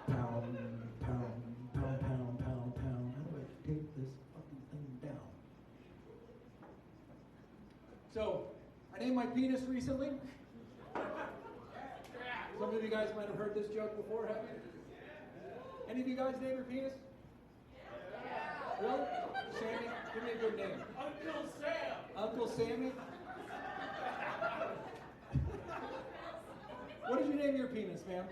Pound, pound, pound, pound, pound, pound. How do I take this fucking thing down? So, I named my penis recently. Some of you guys might have heard this joke before, have you? Any of you guys name your penis? Really? Sammy? Give me a good name. Uncle Sam! Uncle Sammy? What did you name your penis, ma'am?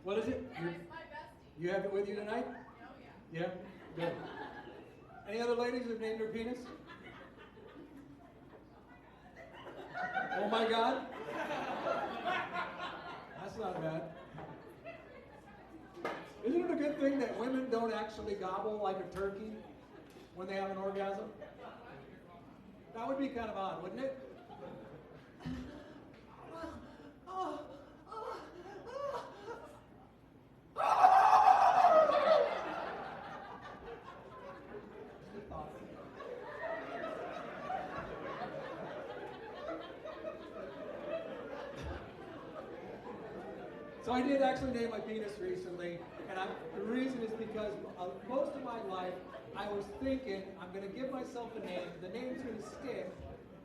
What is it? You have it with you tonight? Yeah? Good. Any other ladies who've named their penis? Oh my God? That's not bad. Isn't it a good thing that women don't actually gobble like a turkey when they have an orgasm? That would be kind of odd, wouldn't it? So I did actually name my penis recently, and the reason is because most of my life I was thinking I'm going to give myself a name, the name's going to stick,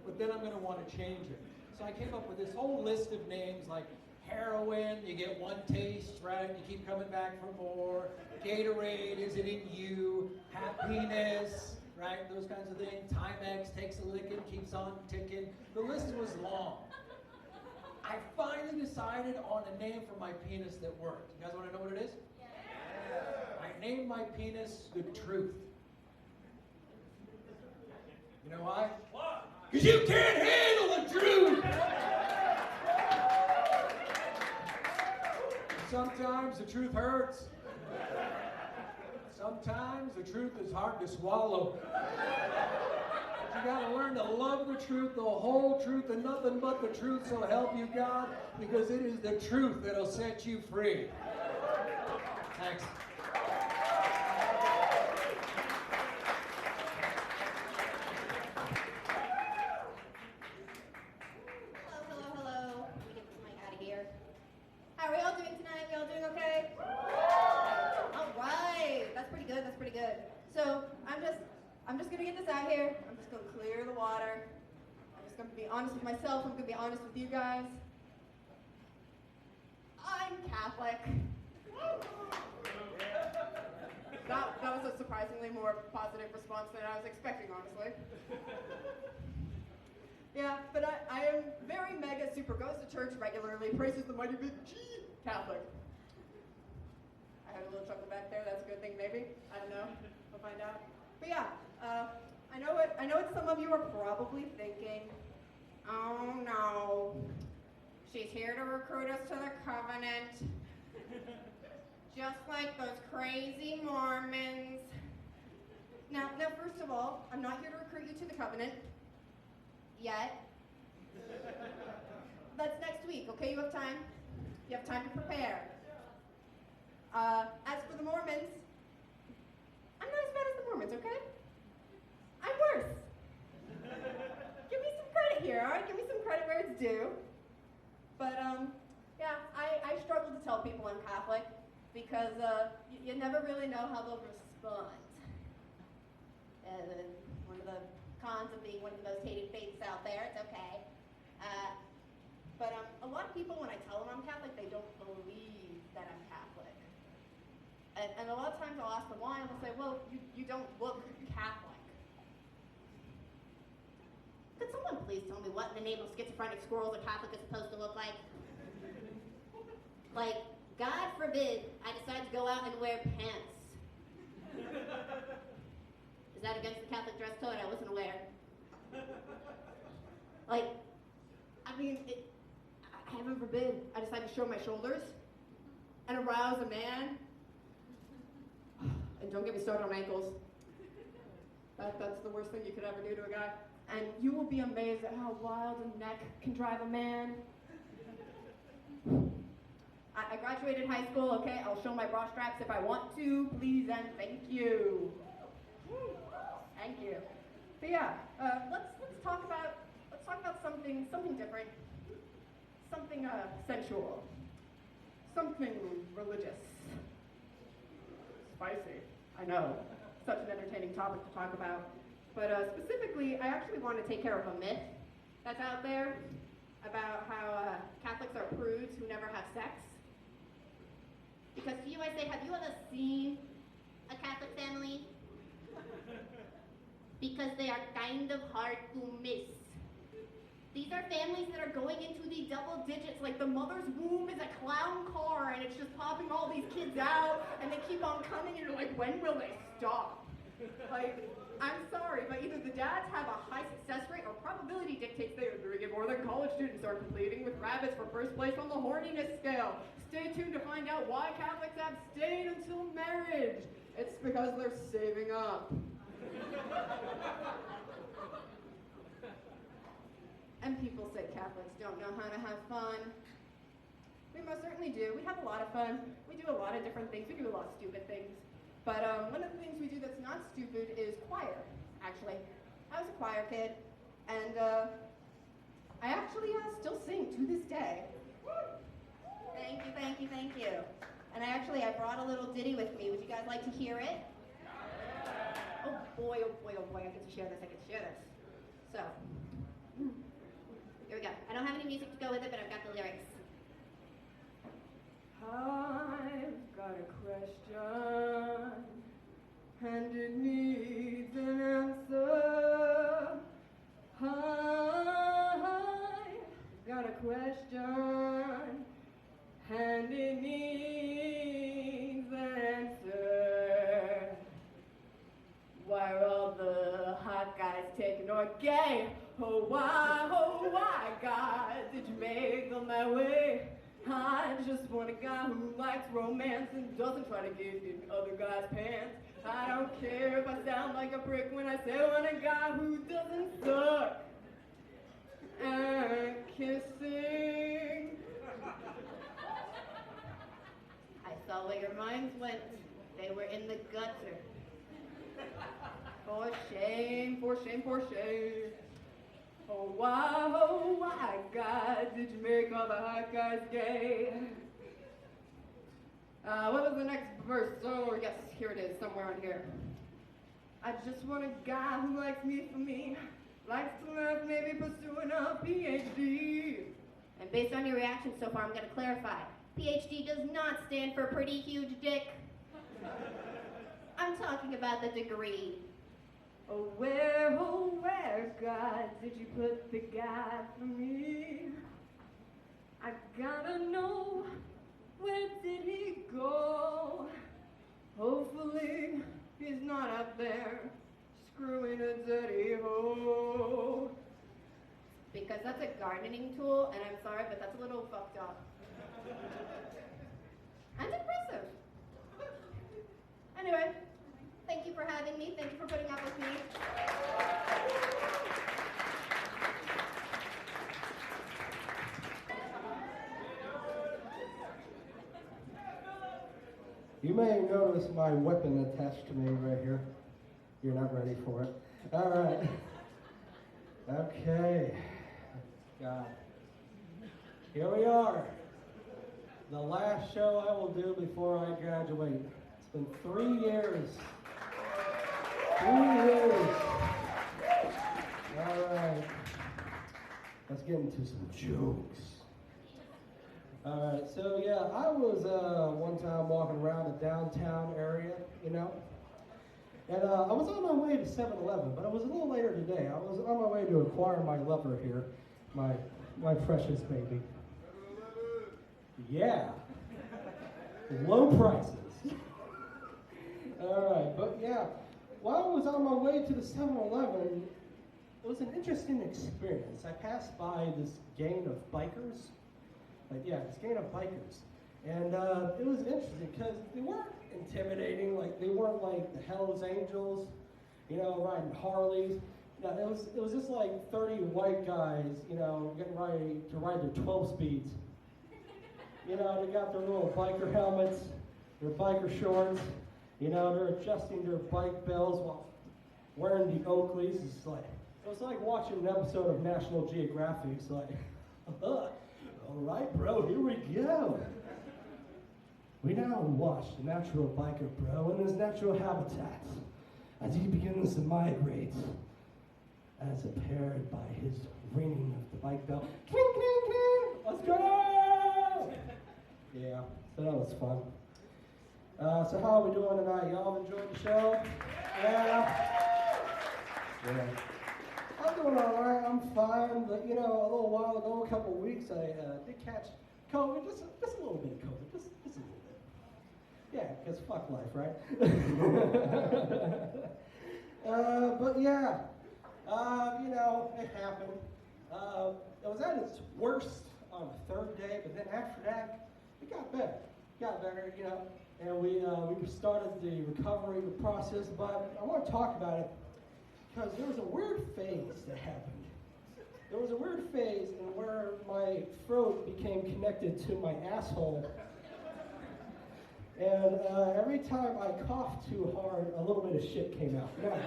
but then I'm going to want to change it. So I came up with this whole list of names like heroin, you get one taste, right? You keep coming back for more. Gatorade, is it in you? Happiness, right? Those kinds of things. Timex, takes a licking, keeps on ticking. The list was long. I finally decided on a name for my penis that worked. You guys want to know what it is? Yeah. I named my penis The Truth. You know why? Why? Because you can't handle the truth! Sometimes the truth hurts. Sometimes the truth is hard to swallow. But you gotta learn to love the truth, the whole truth, and nothing but the truth, so help you God, because it is the truth that'll set you free. Thanks. Hello. Let me get this mic out of here. How are we all doing tonight? We all doing okay? All right. That's pretty good. So I'm just gonna get this out here. I'm just gonna clear the water. I'm just gonna be honest with myself. I'm gonna be honest with you guys. I'm Catholic. That was a surprisingly more positive response than I was expecting, honestly. Yeah, but I am very mega super, goes to church regularly, praises the mighty big G, Catholic. I had a little chuckle back there, that's a good thing maybe, I don't know, we'll find out. But yeah, I know what some of you are probably thinking. Oh no, she's here to recruit us to the covenant. Just like those crazy Mormons. Now, first of all, I'm not here to recruit you to the covenant. Yet. That's next week, okay? You have time. You have time to prepare. As for the Mormons, I'm not as bad as the Mormons, okay? I'm worse. Give me some credit here, all right? Give me some credit where it's due. But, yeah, I struggle to tell people I'm Catholic because you never really know how they'll respond. And one of the cons of being one of the most hated faiths out there, it's okay. But a lot of people, when I tell them I'm Catholic, they don't believe that I'm Catholic. And a lot of times I'll ask them why, and they'll say, well, you don't look Catholic. Could someone please tell me what in the name of schizophrenic squirrels a Catholic is supposed to look like? Like, God forbid I decide to go out and wear pants. Is that against the Catholic dress code? I wasn't aware. Like, I mean, heaven forbid I decide to show my shoulders and arouse a man. And don't get me started on ankles. That's the worst thing you could ever do to a guy. And you will be amazed at how wild a neck can drive a man. I graduated high school, okay? I'll show my bra straps if I want to, please and thank you. Thank you. But But yeah, let's talk about something different, something sensual, something religious, spicy. I know, such an entertaining topic to talk about. But specifically, I actually want to take care of a myth that's out there about how Catholics are prudes who never have sex. Because to you I say, have you ever seen a Catholic family? Because they are kind of hard to miss. These are families that are going into the double digits, like the mother's womb is a clown car and it's just popping all these kids out and they keep on coming and you're like, when will they stop? Like, I'm sorry, but either the dads have a high success rate or probability dictates they are doing it more than college students are completing with rabbits for first place on the horniness scale. Stay tuned to find out why Catholics abstain until marriage. It's because they're saving up. And people say Catholics don't know how to have fun. We most certainly do. We have a lot of fun. We do a lot of different things. We do a lot of stupid things. But one of the things we do that's not stupid is choir, actually. I was a choir kid, and I actually still sing to this day. Thank you, thank you, thank you. And I brought a little ditty with me. Would you guys like to hear it? Oh boy, oh boy, oh boy, I get to share this, So, here we go. I don't have any music to go with it, but I've got the lyrics. I've got a question, and it needs an answer. I've got a question, and it needs an answer. Why are all the hot guys taken or gay? Oh why, God, did you make them that way? I just want a guy who likes romance and doesn't try to get in other guys' pants. I don't care if I sound like a prick when I say I want a guy who doesn't suck at kissing. I saw where your minds went. They were in the gutter. For shame, for shame, for shame. Oh why, God, did you make all the hot guys gay? What was the next verse? Oh, yes, here it is, somewhere on here. I just want a guy who likes me for me, likes to laugh, maybe pursuing a PhD. And based on your reaction so far, I'm going to clarify. PhD does not stand for pretty huge dick. I'm talking about the degree. Oh, where, God, did you put the guy for me? I gotta know, where did he go? Hopefully, he's not out there, screwing a dirty hoe. Because that's a gardening tool, and I'm sorry, but that's a little fucked up. And impressive. Anyway. Thank you for having me. Thank you for putting up with me. You may notice my weapon attached to me right here. You're not ready for it. All right. Okay. God. Here we are. The last show I will do before I graduate. It's been 3 years. 3 years. All right. Let's get into some jokes. All right. So yeah, I was one time walking around the downtown area, and I was on my way to 7-Eleven, but it was a little later today. I was on my way to acquire my lover here, my precious baby. Yeah. Low prices. All right, but yeah. While I was on my way to the 7-Eleven, it was an interesting experience. I passed by this gang of bikers. This gang of bikers. And it was interesting because they weren't intimidating, they weren't like the Hells Angels, riding Harleys. No, it was just like 30 white guys, getting ready to ride their 12 speeds. They got their little biker helmets, their biker shorts. They're adjusting their bike bells while wearing the Oakleys. It's like, it was like watching an episode of National Geographic. It's like, all right, bro, here we go. We now watch the natural biker bro in his natural habitat as he begins to migrate, as appeared by his ringing of the bike bell. Cling, cling, cling! Let's go! Yeah, so that was fun. So how are we doing tonight? Y'all enjoyed the show? Yeah. I'm doing all right. I'm fine. But you know, a little while ago, a couple of weeks, I did catch COVID. Just a little bit of COVID. Just a little bit. Yeah, because fuck life, right? But yeah, you know, it happened. It was at its worst on the third day, but then after that, it got better. You know, and we started the recovery process. But I want to talk about it because there was a weird phase that happened. There was a weird phase in where my throat became connected to my asshole. And every time I coughed too hard, a little bit of shit came out. Now,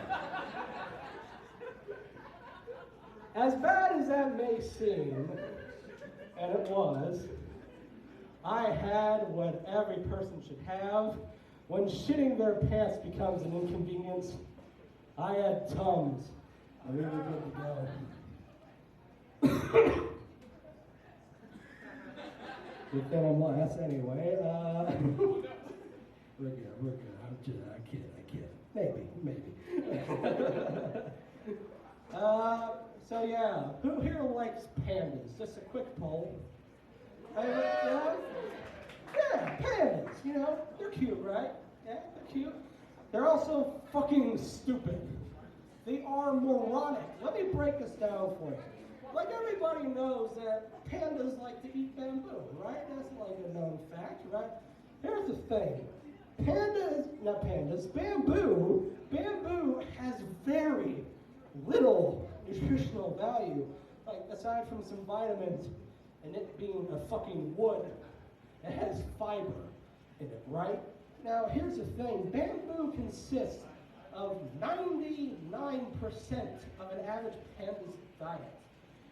as bad as that may seem, and it was, I had what every person should have. When shitting their pants becomes an inconvenience, I had Tums. And we were good to go. But then I'm last anyway. We're good. I kid. Maybe. So yeah, who here likes pandas? Just a quick poll. Yeah, pandas, you know, they're cute, right? Yeah, they're cute. They're also fucking stupid. They are moronic. Let me break this down for you. Like everybody knows that pandas like to eat bamboo, right? That's like a known fact, right? Here's the thing. Bamboo has very little nutritional value. Like, aside from some vitamins and it being a fucking wood, it has fiber in it, right? Now, here's the thing. Bamboo consists of 99% of an average panda's diet.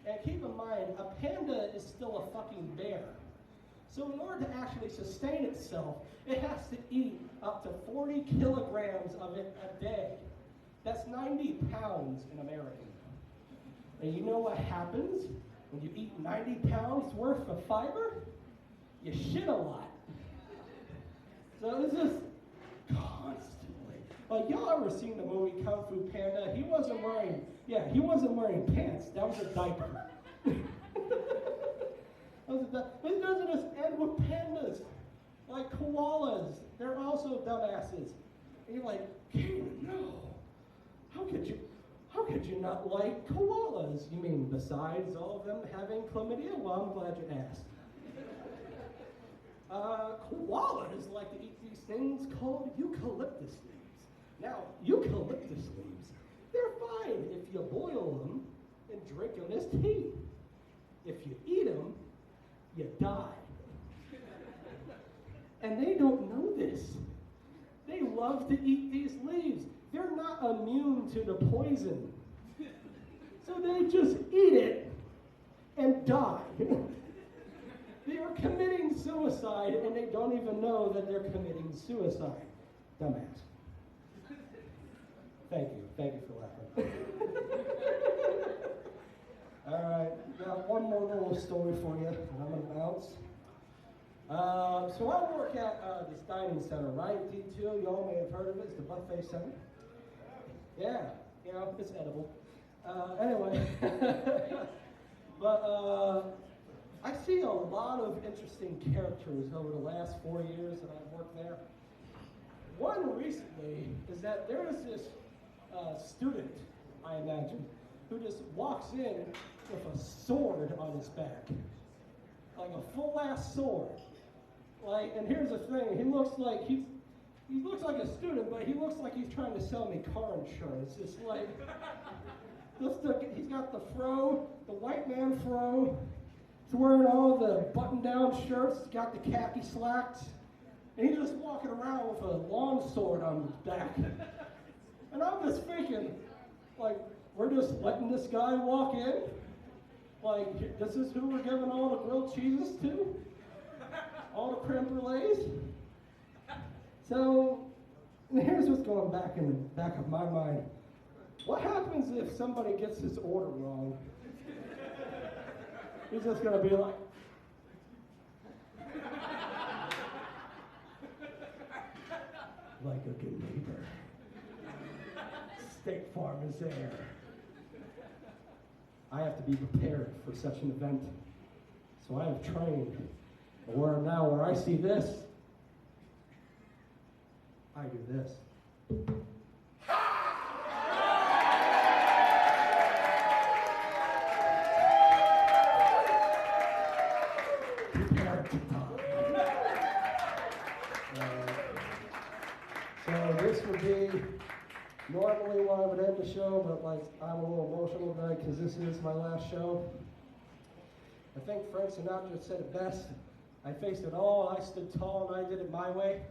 And keep in mind, a panda is still a fucking bear. So in order to actually sustain itself, it has to eat up to 40 kilograms of it a day. That's 90 pounds in American. And you know what happens when you eat 90 pounds worth of fiber? You shit a lot. So it's just constantly. Like, y'all ever seen the movie Kung Fu Panda? He wasn't wearing pants. That was a diaper. It doesn't just end with pandas. Like koalas, they're also dumbasses. And you're like, Kanan, no. How could you not like koalas? You mean besides all of them having chlamydia? Well, I'm glad you asked. Koalas like to eat these things called eucalyptus leaves. Now, eucalyptus leaves, they're fine if you boil them and drink them as tea. If you eat them, you die. And they don't know this. They love to eat these leaves. They're not immune to the poison. So they just eat it and die. They are committing suicide and they don't even know that they're committing suicide. Dumbass. Thank you for laughing. All right, got one more little story for you, and I'm gonna bounce. So I work at this dining center, right? D2, y'all may have heard of it. It's the buffet center. Yeah, you know, it's edible. Anyway, but I see a lot of interesting characters over the last 4 years that I've worked there. One recently is that there is this student, I imagine, who just walks in with a sword on his back. Like a full-ass sword. Like, and here's the thing, he looks like a student, but he looks like he's trying to sell me car insurance. It's like, he's got the fro, the white man fro. He's wearing all the button-down shirts. He's got the khaki slacks. And he's just walking around with a long sword on his back. And I'm just thinking, Like, we're just letting this guy walk in? Like, this is who we're giving all the grilled cheeses to? All the creme brulees? So, here's what's going back in the back of my mind. What happens if somebody gets his order wrong? He's just gonna be like, like a good neighbor. State Farm is there. I have to be prepared for such an event. So I have trained. But where I see this, I do this. Prepare to talk. So this would be normally when I would end the show, but like I'm a little emotional tonight because this is my last show. I think Frank Sinatra said it best. I faced it all, I stood tall, and I did it my way.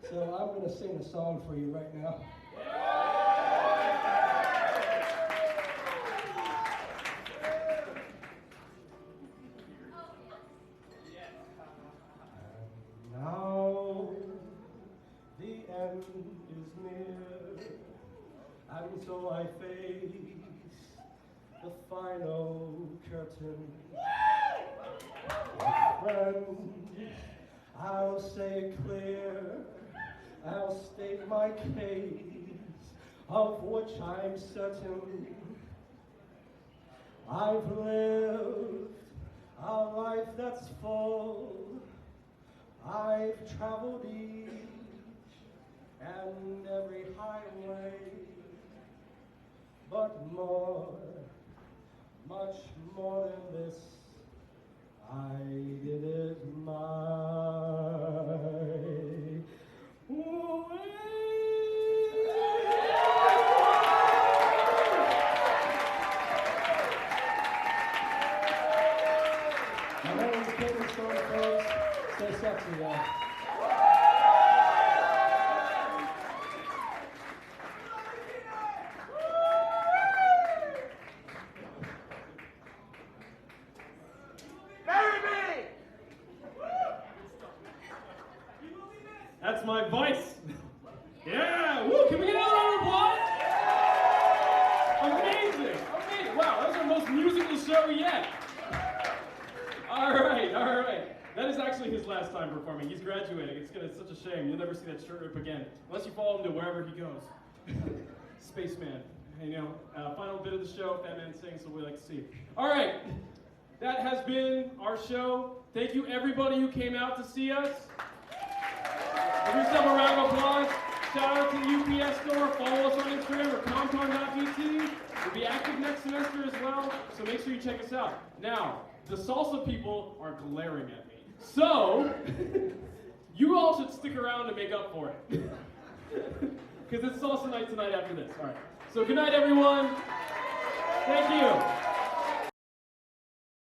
So I'm going to sing a song for you right now. And now the end is near, and so I face the final curtain. Friends, I'll say it clear, I'll state my case, of which I'm certain. I've lived a life that's full, I've traveled each and every highway, but more, much more than this, I did it my way. My name is Kevin Stone, folks. Stay sexy, y'all. That's my voice. Yeah, woo, can we get another round of applause? Amazing, amazing. Wow, that was our most musical show yet. All right. That is actually his last time performing. He's graduating. It's such a shame. You'll never see that shirt rip again, unless you follow him to wherever he goes. Spaceman. And, final bit of the show, Fat Man sings, so we like to see. All right, that has been our show. Thank you, everybody who came out to see us. Give yourself a round of applause. Shout out to the UPS store. Follow us on Instagram or comcon.pt. We'll be active next semester as well, so make sure you check us out. Now, the salsa people are glaring at me. So, you all should stick around to make up for it. Because it's salsa night tonight after this. All right. So good night, everyone. Thank you.